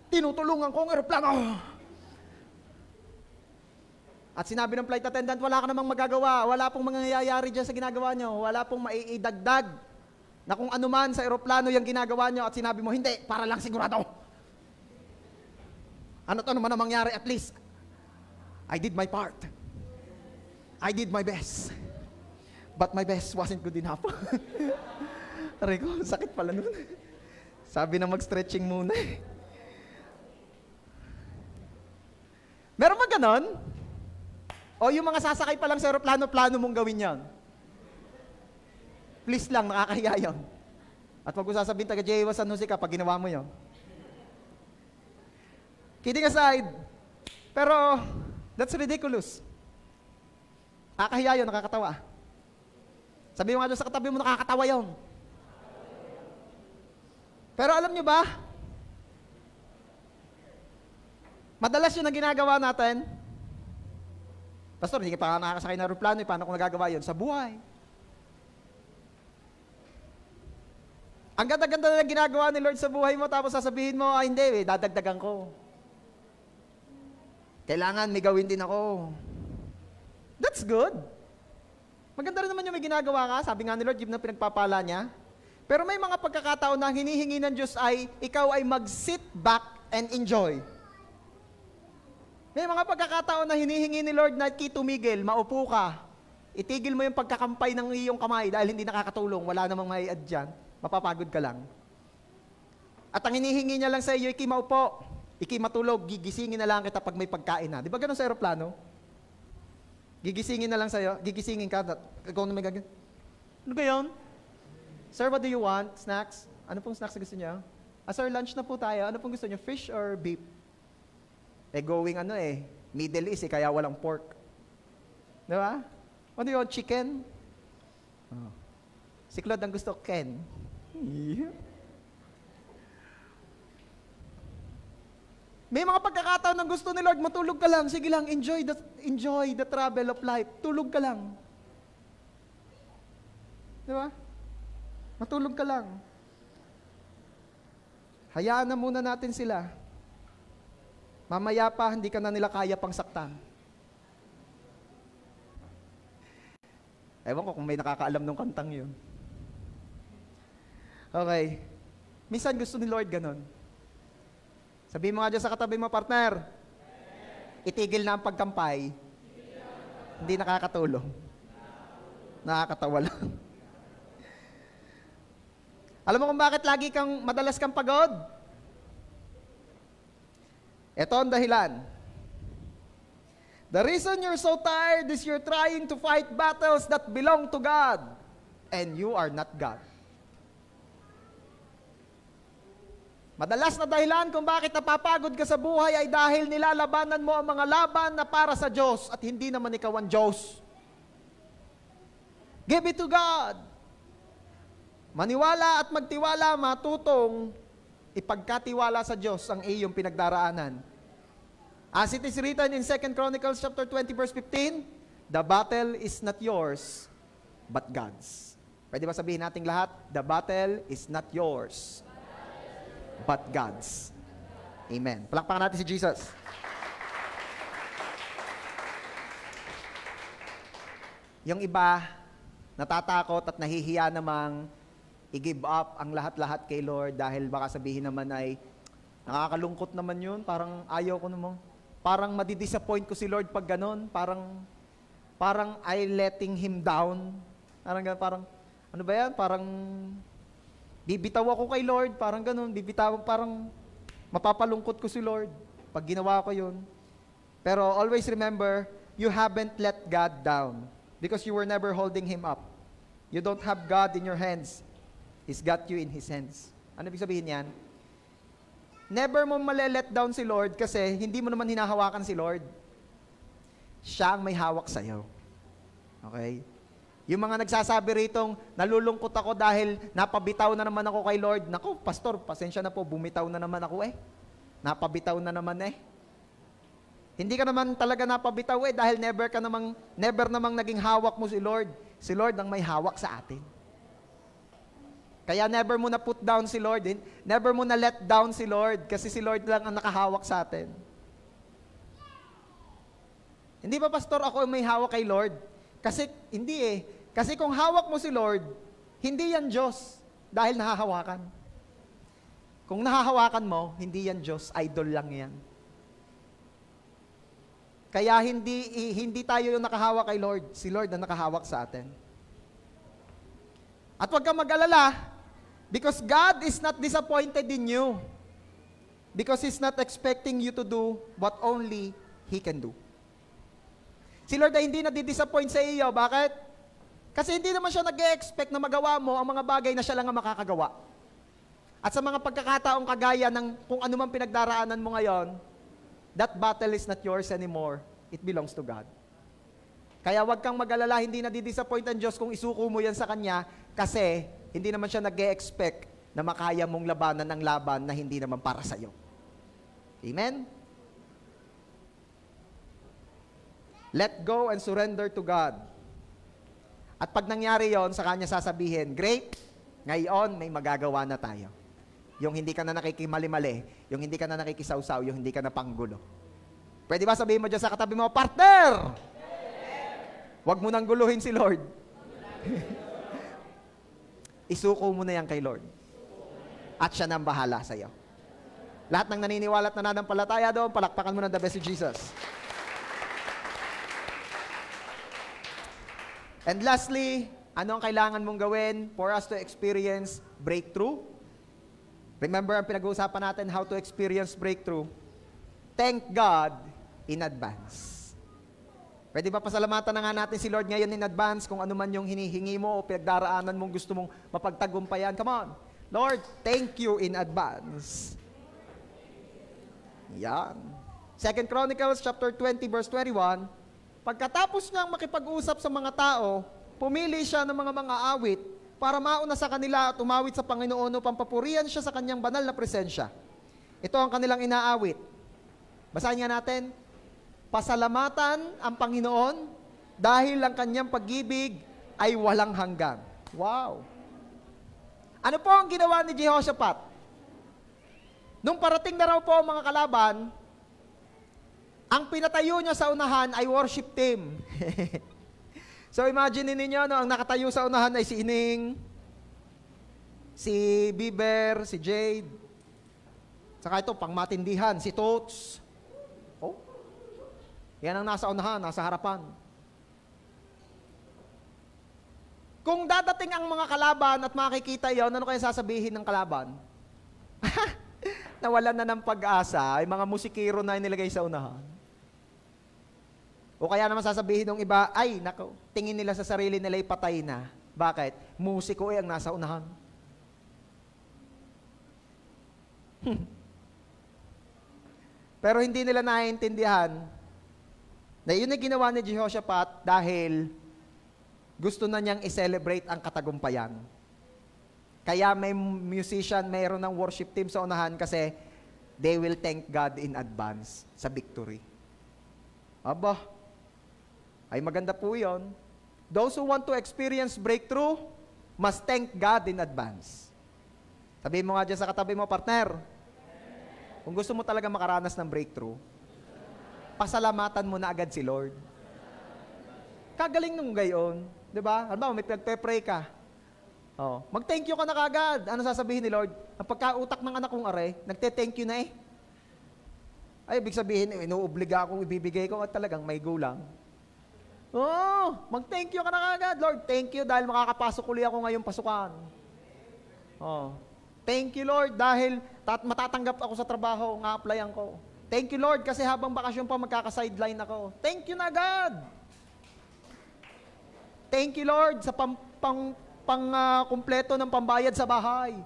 Tinutulungan ko ang aeroplano. At sinabi ng flight attendant, wala ka namang magagawa. Wala pong mangyayari dyan sa ginagawa nyo. Wala pong maiidagdag na kung anuman sa aeroplano yung ginagawa nyo. At sinabi mo, hindi, para lang sigurado. Ano naman ang mangyari? At least, I did my part. I did my best. But my best wasn't good enough. Aray ko, sakit pala nun. Sabi na mag-stretching muna Meron ba ganon? O yung mga sasakay pa lang sa aeroplano, plano mong gawin yan? Please lang, nakakahiya yun. At wag ko sasabihin taga-Jewa San Jose ka pag ginawa mo yun. Kidding aside, pero that's ridiculous. Nakakahiya yun, nakakatawa. Sabi mo nga doon sa katabi mo, nakakatawa yun. Pero alam nyo ba, madalas yun ang ginagawa natin. Pastor, hindi ka pa nakakasakay ng aeroplano, paano ko nagagawa yun? Sa buhay. Ang ganda-ganda na ginagawa ni Lord sa buhay mo, tapos sasabihin mo, hindi, dadagdagan ko. Kailangan may gawin din ako. That's good. Maganda rin naman yung may ginagawa ka. Sabi nga ni Lord, yung na pinagpapala niya. Pero may mga pagkakataon na hinihingi ng Diyos ay, ikaw ay mag-sit back and enjoy. May mga pagkakataon na hinihingi ni Lord na tumigil, maupo ka. Itigil mo yung pagkakampay ng iyong kamay dahil hindi nakakatulong, wala namang maiad dyan. Mapapagod ka lang. At ang hinihingi niya lang sa iyo, maupo, matulog, gigisingin na lang kita pag may pagkain na. Di ba ganun sa aeroplano? Gigisingin na lang sa iyo, gigisingin ka, ikaw na may gagawin. Ano ba yun? Sir, what do you want? Snacks? Ano pong snacks na gusto niyo? Sir, lunch na po tayo. Ano pong gusto niyo? Fish or beef? Going Middle East kaya walang pork. Di ba? Ano yun? Chicken? Oh. Si Claude ang gusto, Ken. Yeah. May mga pagkakataon ng gusto ni Lord, matulog ka lang, sige lang, enjoy the travel of life. Tulog ka lang. Di ba? Matulog ka lang. Hayaan na muna natin sila. Mamaya pa, hindi ka na nila kaya pang saktan. Ewan ko kung may nakakaalam ng kantang yun. Okay. Minsan gusto ni Lord ganun. Sabihin mo nga dyan sa katabi mo, partner, itigil na ang pagkampay. Hindi nakakatulong. Nakakatawa lang. Alam mo kung bakit madalas kang pagod? Ito ang dahilan. The reason you're so tired is you're trying to fight battles that belong to God, and you are not God. Madalas na dahilan kung bakit napapagod ka sa buhay ay dahil nilalabanan mo ang mga laban na para sa Diyos at hindi naman ikaw ang Diyos. Give it to God. Maniwala at magtiwala, matutong ipagkatiwala sa Diyos ang iyong pinagdaraanan. As it is written in 2 Chronicles chapter 20 verse 15, the battle is not yours, but God's. Pwede ba sabihin nating lahat? The battle is not yours, but God's. Amen. Palakpakan natin si Jesus. Yung iba, natatakot at nahihiya namang i-give up ang lahat-lahat kay Lord dahil baka sabihin naman ay, nakakalungkot naman yun, parang ayaw ko naman. Parang madidisappoint ko si Lord pag ganon. Parang I letting Him down. Parang, ano ba yan? Parang, bibitaw ako kay Lord, parang ganun, parang mapapalungkot ko si Lord pag ginawa ko yun. Pero always remember, you haven't let God down because you were never holding Him up. You don't have God in your hands. He's got you in His hands. Ano ibig sabihin yan? Never mo male-let down si Lord kasi hindi mo naman hinahawakan si Lord. Siya ang may hawak sa'yo. Okay? Yung mga nagsasabi ritong, nalulungkot ako dahil napabitaw na naman ako kay Lord. Naku, pastor, pasensya na po, bumitaw na naman ako Napabitaw na naman Hindi ka naman talaga napabitaw dahil never namang naging hawak mo si Lord. Si Lord ang may hawak sa atin. Kaya never mo na put down si Lord. Never mo na let down si Lord kasi si Lord lang ang nakahawak sa atin. Hindi ba, pastor, ako may hawak kay Lord? Kasi, hindi Kasi kung hawak mo si Lord, hindi yan Diyos dahil nahahawakan. Kung nahahawakan mo, hindi yan Diyos, idol lang yan. Kaya hindi tayo yung nakahawak kay Lord, si Lord ang nakahawak sa atin. At huwag kang mag-alala, because God is not disappointed in you. Because He's not expecting you to do what only He can do. Si Lord ay hindi na-disappoint sa iyo. Bakit? Kasi hindi naman siya nag-expect na magawa mo ang mga bagay na siya lang ang makakagawa. At sa mga pagkakataong kagaya ng kung ano man pinagdaraanan mo ngayon, that battle is not yours anymore. It belongs to God. Kaya wag kang mag-alala, hindi na di-disappoint ang Diyos kung isuko mo yan sa Kanya kasi hindi naman siya nag-e-expect na makaya mong labanan ng laban na hindi naman para sa'yo. Amen? Let go and surrender to God. At pag nangyari yon, sa Kanya sasabihin, great, ngayon may magagawa na tayo. Yung hindi ka na nakikimali-mali, yung hindi ka na nakikisawsaw, yung hindi ka na panggulo. Pwede ba sabihin mo dyan sa katabi mo, partner! Huwag mo nang guluhin si Lord. Isuko mo na yan kay Lord. At siya nang bahala sa'yo. Lahat ng naniniwala at nananampalataya doon, palakpakan mo ng the best si Jesus. And lastly, ano ang kailangan mong gawin for us to experience breakthrough? Remember ang pinag-uusapan natin, how to experience breakthrough. Thank God in advance. Pwede ba pasalamatan na nga natin si Lord ngayon in advance kung ano man yung hinihingi mo o pinagdaraanan mong gusto mong mapagtagumpayan. Come on. Lord, thank you in advance. Yan. 2 Chronicles chapter 20 verse 21, pagkatapos niyang makipag-usap sa mga tao, pumili siya ng mga awit para mauna sa kanila at umawit sa Panginoon upang papurihan siya sa kanyang banal na presensya. Ito ang kanilang inaawit. Basahin nga natin. Pasalamatan ang Panginoon dahil ang kanyang pag-ibig ay walang hanggan. Wow! Ano po ang ginawa ni Jehoshaphat? Nung parating na raw po ang mga kalaban, ang pinatayo niya sa unahan ay worship team. So imagine ninyo, no, ang nakatayo sa unahan ay si Ining, si Bieber, si Jade, saka ito, pangmatindihan, si Tots. Oh, yan ang nasa unahan, nasa harapan. Kung dadating ang mga kalaban at makikita yon, ano kaya sasabihin ng kalaban? Nawalan na ng pag-asa, ay mga musikero na nilagay sa unahan. O kaya naman sasabihin ng iba, ay, nako, tingin nila sa sarili nila ay patay na. Bakit? Musiko ang nasa unahan. Pero hindi nila naiintindihan na yun ang ginawa ni Jehoshaphat dahil gusto na niyang i-celebrate ang katagumpayan. Kaya may musician, mayroon ng worship team sa unahan kasi they will thank God in advance sa victory. Aba, ay maganda po yun. Those who want to experience breakthrough must thank God in advance. Sabihin mo nga dyan sa katabi mo, partner, kung gusto mo talaga makaranas ng breakthrough, pasalamatan mo na agad si Lord. Kagaling nung gayon. Diba? Alam mo, may pagpe-pray ka. Oh, mag-thank you ka na kagad. Ano sasabihin ni Lord? Ang pagkautak ng anak kong are, nagte-thank you na eh. Ay, ibig sabihin, inuobliga akong ibibigay ko at talagang may gulang. Oh, mag-thank you ka na kagad. Lord, thank you dahil makakapasok uli ako ngayong pasukan. Oh, thank you Lord dahil matatanggap ako sa trabaho, nga-applyan ko. Thank you Lord kasi habang bakasyon pa magkaka-sideline ako. Thank you na God. Thank you Lord sa kumpleto ng pambayad sa bahay.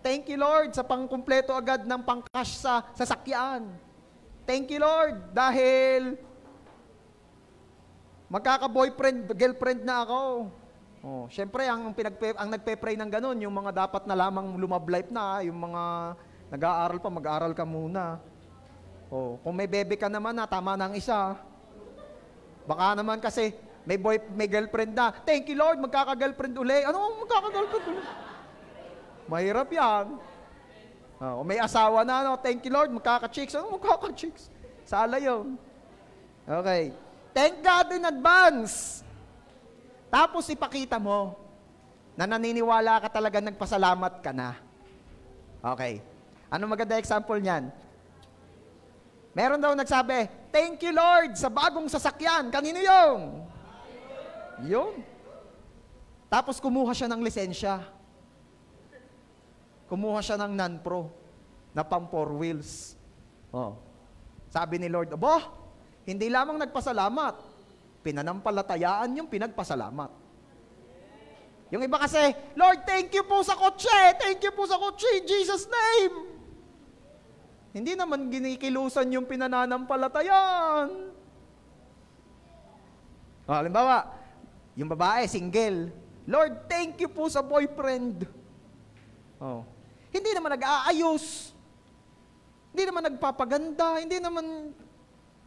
Thank you Lord sa pangkumpleto agad ng pangcash sa sasakyan. Thank you Lord dahil magkaka-boyfriend, girlfriend na ako. Oh, syempre ang nagpe-pray ng ganun, yung mga dapat na lamang lumab life na, yung mga nag-aaral pa, mag-aaral ka muna. Oh, kung may bebe ka naman na, tama na ang isa. Baka naman kasi may girlfriend na. Thank you Lord, magkaka-girlfriend uli. Ano magkaka-girlfriend uli? Mahirap yan. Oh, may asawa na, no? Thank you Lord, magkaka-chicks. Ano magkaka-chicks? Sala yun. Okay. Thank God in advance. Tapos ipakita mo na naniniwala ka talaga, nagpasalamat ka na. Okay. Ano maganda example niyan? Meron daw nagsabi, thank you Lord sa bagong sasakyan. Kanino yun? Yun. Tapos kumuha siya ng lisensya. Kumuha siya ng non-pro na pang 4 wheels. Oh. Sabi ni Lord, abo, hindi lamang nagpasalamat, pinanampalatayaan yung pinagpasalamat. Yung iba kasi, Lord, thank you po sa kotse, thank you po sa kotse, in Jesus' name. Hindi naman ginikilusan yung pinananampalatayaan. Halimbawa, yung babae, single. Lord, thank you po sa boyfriend. Hindi naman nag-aayos. Hindi naman nagpapaganda. Hindi naman,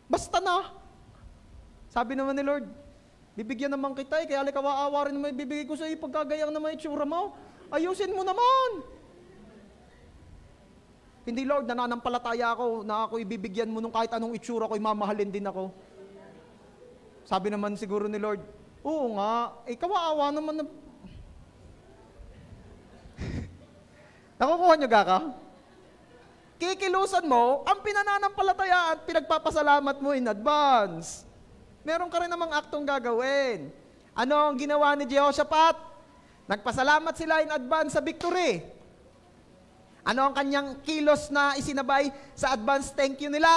basta na. Sabi naman ni Lord, bibigyan naman kita kaya kawawa rin naman ibibigay ko sa iyo pagkagayang naman itsura mo. Ayusin mo naman. Hindi, Lord, nananampalataya ako na ako ibibigyan mo nung kahit anong itsura ko, mamahalin din ako. Sabi naman siguro ni Lord, oo nga, kawawa naman na... Nakukuha nyo ka? Kikilusan mo, ang pinananampalatayaan, pinagpapasalamat mo in advance. Meron ka rin namang aktong gagawin. Ano ang ginawa ni Jehoshaphat? Nagpasalamat sila in advance sa victory. Ano ang kanyang kilos na isinabay sa advance thank you nila?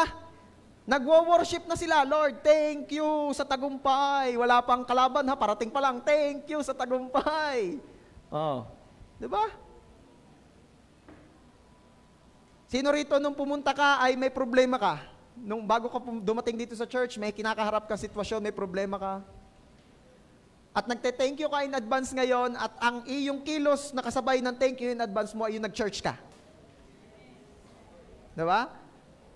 Nagwo-worship na sila, Lord, thank you sa tagumpay. Wala pang kalaban ha, parating pa lang, thank you sa tagumpay. Diba? Sino rito nung pumunta ka ay may problema ka? Nung bago ka dumating dito sa church, may kinakaharap kang sitwasyon, may problema ka? At nagte-thank you ka in advance ngayon at ang iyong kilos na kasabay ng thank you in advance mo ay yung nag-church ka. Diba?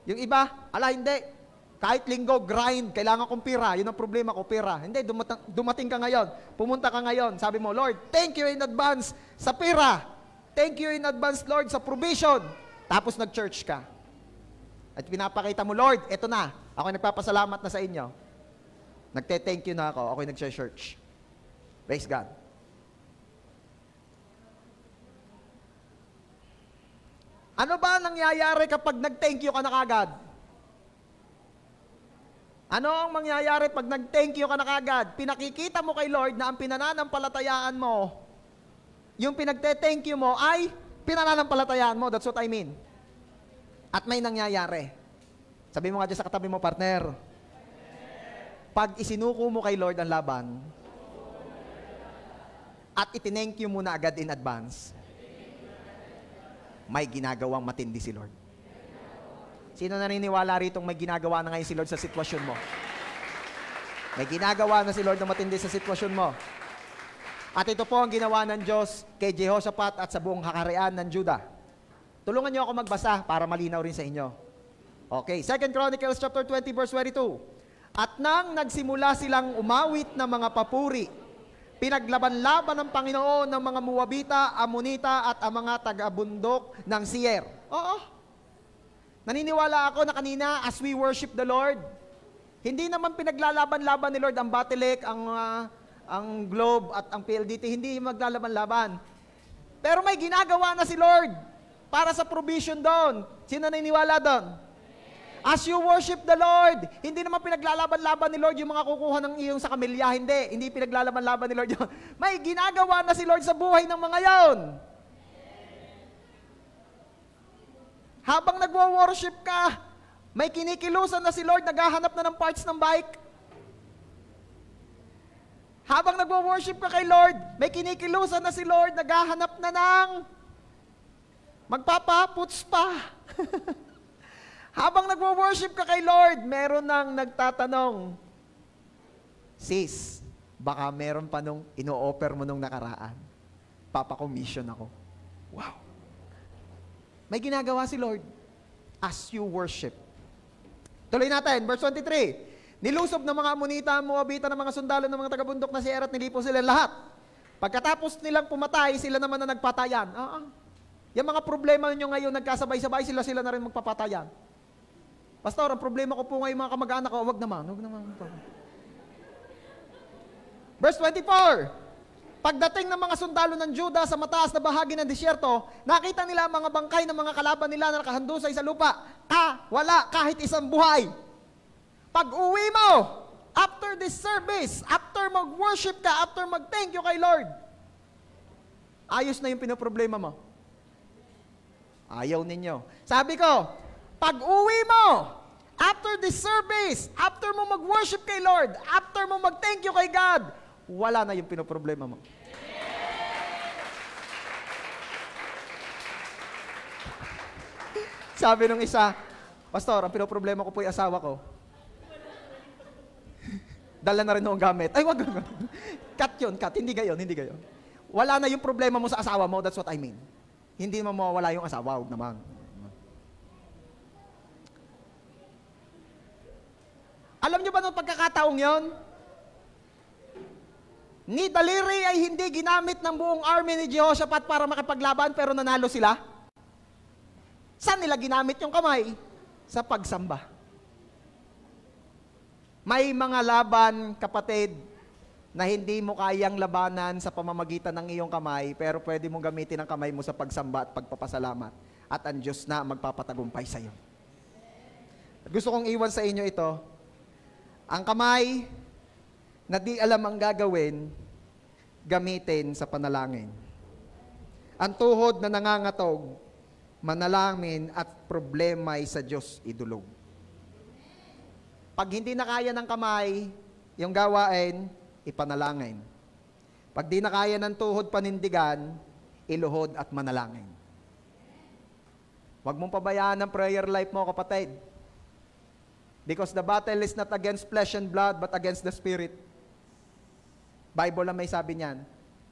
Yung iba, hindi. Kahit linggo, grind, kailangan kong pira. Yun ang problema ko, pira. Hindi, dumating ka ngayon, pumunta ka ngayon, sabi mo, Lord, thank you in advance sa pira. Thank you in advance, Lord, sa provision. Tapos nag-church ka. At pinapakita mo, Lord, eto na. Ako'y nagpapasalamat na sa inyo. Nagte-thank you na ako. Ako'y nag-church. Praise God. Ano ba nangyayari kapag nag-thank you ka na kagad? Ano ang mangyayari pag nag-thank you ka na kagad? Pinakikita mo kay Lord na ang pinananampalatayaan mo, yung pinagte-thank you mo ay pinananampalatayaan mo. That's what I mean. At may nangyayari. Sabi mo nga dyan sa katabi mo, partner, pag isinuko mo kay Lord ang laban, at itinank you muna agad in advance, may ginagawang matindi si Lord. Sino naniniwala ritong may ginagawa na ngayon si Lord sa sitwasyon mo? May ginagawa na si Lord na matindi sa sitwasyon mo. At ito po ang ginawa ng Diyos kay Jehoshaphat at sa buong hakarian ng Juda. Tulungan niyo ako magbasa para malinaw rin sa inyo. Okay, 2 Chronicles chapter 20 verse 22. At nang nagsimula silang umawit ng mga papuri, pinaglaban-laban ng Panginoon ng mga Moabita, Amonita at ang mga taga-bundok ng Seir. Naniniwala ako na kanina as we worship the Lord, hindi naman pinaglalaban-laban ni Lord ang Battlelek, ang Globe at ang PLDT, hindi maglalaban-laban. Pero may ginagawa na si Lord para sa provision doon. Sino naniniwala doon? As you worship the Lord, hindi naman pinaglalaban-laban ni Lord yung mga kukuha ng iyong sa kamilya. Hindi pinaglalaban-laban ni Lord yun. May ginagawa na si Lord sa buhay ng mga yon. Habang nagwo-worship ka, may kinikilusan na si Lord, naghahanap na ng parts ng bike. Habang nagwo-worship ka kay Lord, may kinikilusan na si Lord, naghahanap na ng magpapaputs pa. Habang nagwo-worship ka kay Lord, meron nang nagtatanong, sis, baka meron pa nung ino-offer mo nung nakaraan. Papa-commission ako. Wow. May ginagawa si Lord as you worship. Tuloy natin, verse 23. Nilusob ng mga Amonita, Moabita ng mga sundalo ng mga taga-bundok na Seir at nilipo sila lahat. Pagkatapos nilang pumatay, sila naman na nagpatayan. Yung mga problema nyo ngayon, nagkasabay-sabay, sila na rin magpapatayan. Pastor, ang problema ko po ngayon mga kamag-anak ko, wag naman. Verse 24. Pagdating ng mga sundalo ng Juda sa mataas na bahagi ng disyerto, nakita nila ang mga bangkay ng mga kalaban nila na nakahandusay sa lupa. Wala kahit isang buhay. Pag uwi mo, after this service, after mag-worship ka, after mag-thank you kay Lord, ayos na yung pinoproblema mo. Ayaw ninyo. Sabi ko, pag uwi mo, after this service, after mo mag-worship kay Lord, after mo mag-thank you kay God, wala na yung pinoproblema mo. Sabi nung isa, Pastor, ang pinoproblema ko po yung asawa ko. Dala na rin ng gamit. Ay, wag. Cut yun, cut. Hindi gayon. Wala na yung problema mo sa asawa mo, that's what I mean. Hindi mo mawawala yung asawa, wag naman. Alam nyo ba nung pagkakataong yon? Ni daliri ay hindi ginamit ng buong army ni Jehoshaphat para makipaglaban pero nanalo sila. Saan nila ginamit yung kamay? Sa pagsamba. May mga laban, kapatid, na hindi mo kayang labanan sa pamamagitan ng iyong kamay, pero pwede mong gamitin ang kamay mo sa pagsamba at pagpapasalamat. At ang Diyos na magpapatagumpay sa iyo. Gusto kong iwan sa inyo ito. Ang kamay na di alam ang gagawin, gamitin sa panalangin. Ang tuhod na nangangatog, manalangin at problema'y sa Diyos idulog. Pag hindi na kaya ng kamay, yung gawain, ipanalangin. Pag di na kaya ng tuhod panindigan, iluhod at manalangin. Huwag mong pabayaan ang prayer life mo, kapatid. Because the battle is not against flesh and blood, but against the spirit. Bible lang may sabi niyan.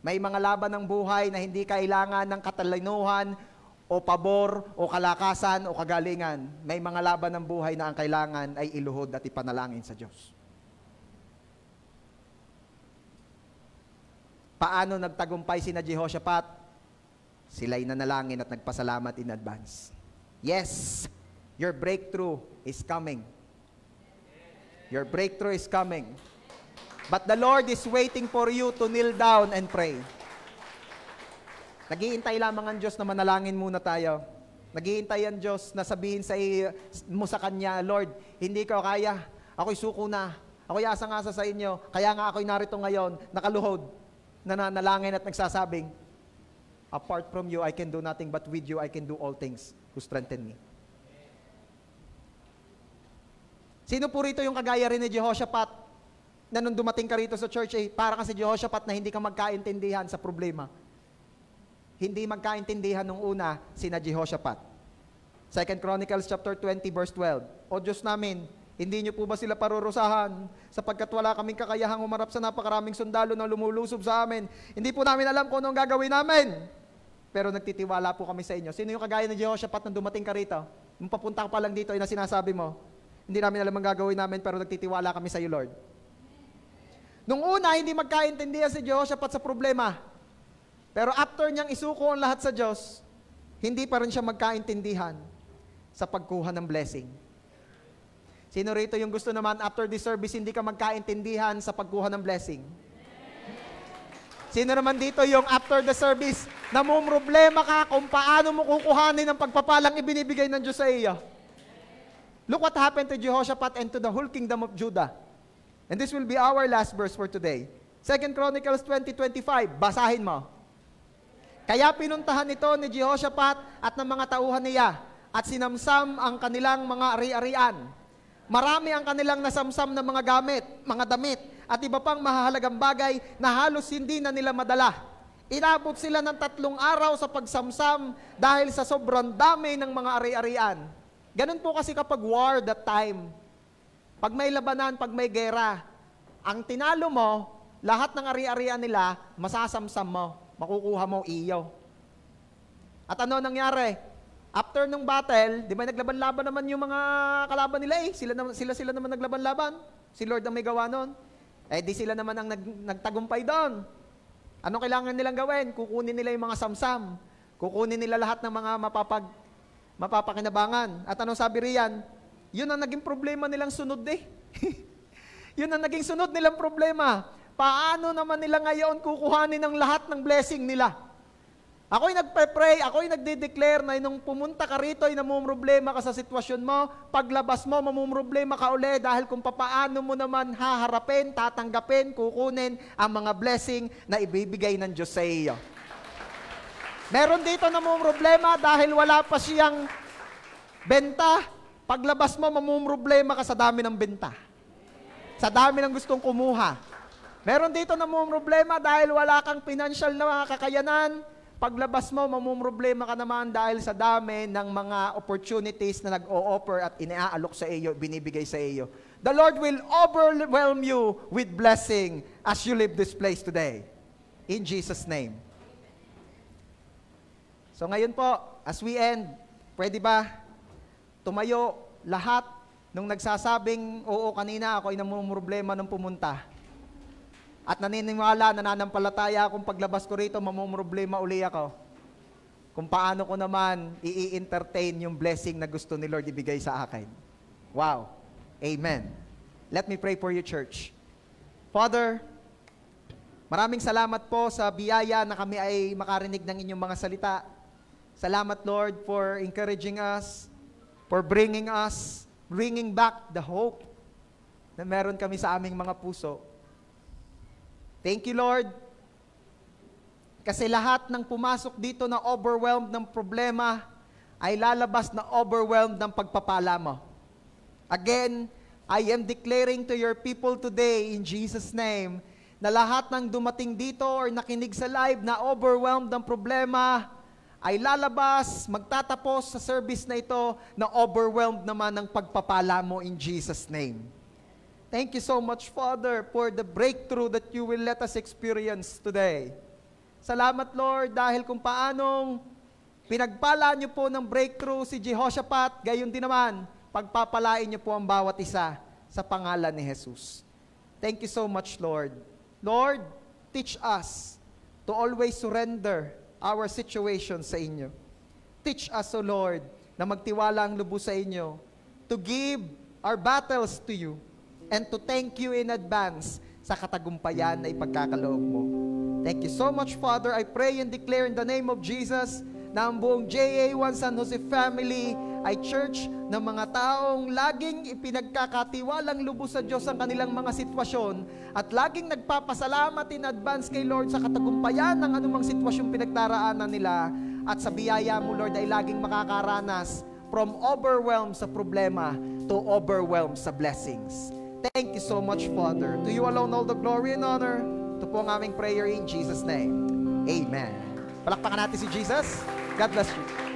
May mga laban ng buhay na hindi kailangan ng katalinuhan o pabor o kalakasan o kagalingan. May mga laban ng buhay na ang kailangan ay iluhod at ipanalangin sa Diyos. Paano nagtagumpay sina Jehoshaphat? Sila'y nanalangin at nagpasalamat in advance. Yes, your breakthrough is coming. Your breakthrough is coming. But the Lord is waiting for you to kneel down and pray. Naghihintay lamang ang Diyos na manalangin muna tayo. Naghihintay ang Diyos na sabihin mo sa Kanya, Lord, hindi ko kaya. Ako'y suko na. Ako'y asang-asa sa inyo. Kaya nga ako'y narito ngayon, nakaluhod, nananalangin at nagsasabing, apart from you, I can do nothing, but with you, I can do all things who strengthen me. Sino po rito yung kagaya rin ni Jehoshaphat na nung dumating ka rito sa church, para kasi Jehoshaphat na hindi ka magkaintindihan sa problema. Hindi magkaintindihan nung una sina Jehoshaphat. 2 Chronicles chapter 20 verse 12. O Diyos namin, hindi niyo po ba sila parurusahan sapagkat wala kaming kakayahang umarap sa napakaraming sundalo na lumulusob sa amin. Hindi po namin alam kung anong gagawin namin. Pero nagtitiwala po kami sa inyo. Sino yung kagaya ni Jehoshaphat nung dumating ka rito? Nung papunta ka pa lang dito, na sinasabi mo, hindi namin alam ang gagawin namin pero nagtitiwala kami sa iyo, Lord. Nung una, hindi magkaintindihan si Jehoshaphat sa problema. Pero after niyang isuko ang lahat sa Diyos, hindi pa rin siya magkaintindihan sa pagkuha ng blessing. Sino rito yung gusto naman after this service, hindi ka magkaintindihan sa pagkuha ng blessing? Sino naman dito yung after the service, namumroblema ka kung paano mo kukuhanin ang pagpapalang ibinibigay ng Diyos sa iyo? Look what happened to Jehoshaphat and to the whole kingdom of Judah. And this will be our last verse for today. 2 Chronicles 20:25. Basahin mo. Kaya pinuntahan ito ni Jehoshaphat at ng mga tauhan niya at sinamsam ang kanilang mga ari-arian. Marami ang kanilang nasamsam na mga gamit, mga damit, at iba pang mahahalagang bagay na halos hindi na nila madala. Inabot sila ng 3 araw sa pagsamsam dahil sa sobrang dami ng mga ari-arian. Ganun po kasi kapag war that time. Pag may labanan, pag may gera, ang tinalo mo, lahat ng ari-arian nila, masasamsam mo, makukuha mo iyo. At ano nangyari? After ng battle, di ba naglaban-laban naman yung mga kalaban nila eh. Sila naman naglaban-laban. Si Lord ang may gawa nun. Eh di sila naman ang nagtagumpay doon. Ano kailangan nilang gawin? Kukunin nila yung mga samsam. Kukunin nila lahat ng mga mapapakinabangan. At anong sabi riyan? Yun ang naging problema nilang sunod eh. Yun ang naging sunod nilang problema. Paano naman nila ngayon kukuhanin ang lahat ng blessing nila? Ako'y nagpe-pray, ako'y nagde-declare na nung pumunta ka rito ay namumroblema ka sa sitwasyon mo, paglabas mo, mamumroblema ka uli dahil kung papaano mo naman haharapin, tatanggapin, kukunin ang mga blessing na ibibigay ng Diyos sa iyo. Meron dito namumroblema dahil wala pa siyang benta. Paglabas mo, mamumroblema ka sa dami ng benta. Sa dami ng gustong kumuha. Meron dito namumroblema dahil wala kang financial na kakayanan. Paglabas mo, mamumroblema ka naman dahil sa dami ng mga opportunities na nag-o-offer at iniaalok sa iyo, binibigay sa iyo. The Lord will overwhelm you with blessing as you leave this place today. In Jesus' name. So ngayon po, as we end, pwede ba tumayo lahat nung nagsasabing, oo, kanina ako ay namumroblema nung pumunta. At naniniwala, nananampalataya akong paglabas ko rito, mamumroblema uli ako. Kung paano ko naman i-entertain yung blessing na gusto ni Lord ibigay sa akin. Wow. Amen. Let me pray for you, church. Father, maraming salamat po sa biyaya na kami ay makarinig ng inyong mga salita. Salamat, Lord, for encouraging us, for bringing back the hope na meron kami sa aming mga puso. Thank you, Lord, kasi lahat ng pumasok dito na overwhelmed ng problema ay lalabas na overwhelmed ng pagpapala mo. Again, I am declaring to your people today in Jesus' name na lahat ng dumating dito or nakinig sa live na overwhelmed ng problema ay lalabas, magtatapos sa service na ito na overwhelmed naman ng pagpapala mo in Jesus' name. Thank you so much, Father, for the breakthrough that you will let us experience today. Salamat, Lord, dahil kung paanong pinagpala niyo po ng breakthrough si Jehoshaphat, gayon din naman, pagpapalain niyo po ang bawat isa sa pangalan ni Jesus. Thank you so much, Lord. Lord, teach us to always surrender our situations sa inyo. Teach us, O Lord, na magtiwala ang lubos sa inyo, to give our battles to you, and to thank you in advance sa katagumpayan na ipagkakaloob mo. Thank you so much, Father. I pray and declare in the name of Jesus na ang buong JA1 San Jose family ay church ng mga taong laging ipinagkakatiwalang lubos sa Diyos ang kanilang mga sitwasyon at laging nagpapasalamat in advance kay Lord sa katagumpayan ng anumang sitwasyong pinagdaraanan nila at sa biyaya mo, Lord, ay laging makakaranas from overwhelm sa problema to overwhelm sa blessings. Thank you so much, Father. To you alone all the glory and honor. Ito po ang aming prayer in Jesus' name. Amen. Palakpakan natin si Jesus. God bless you.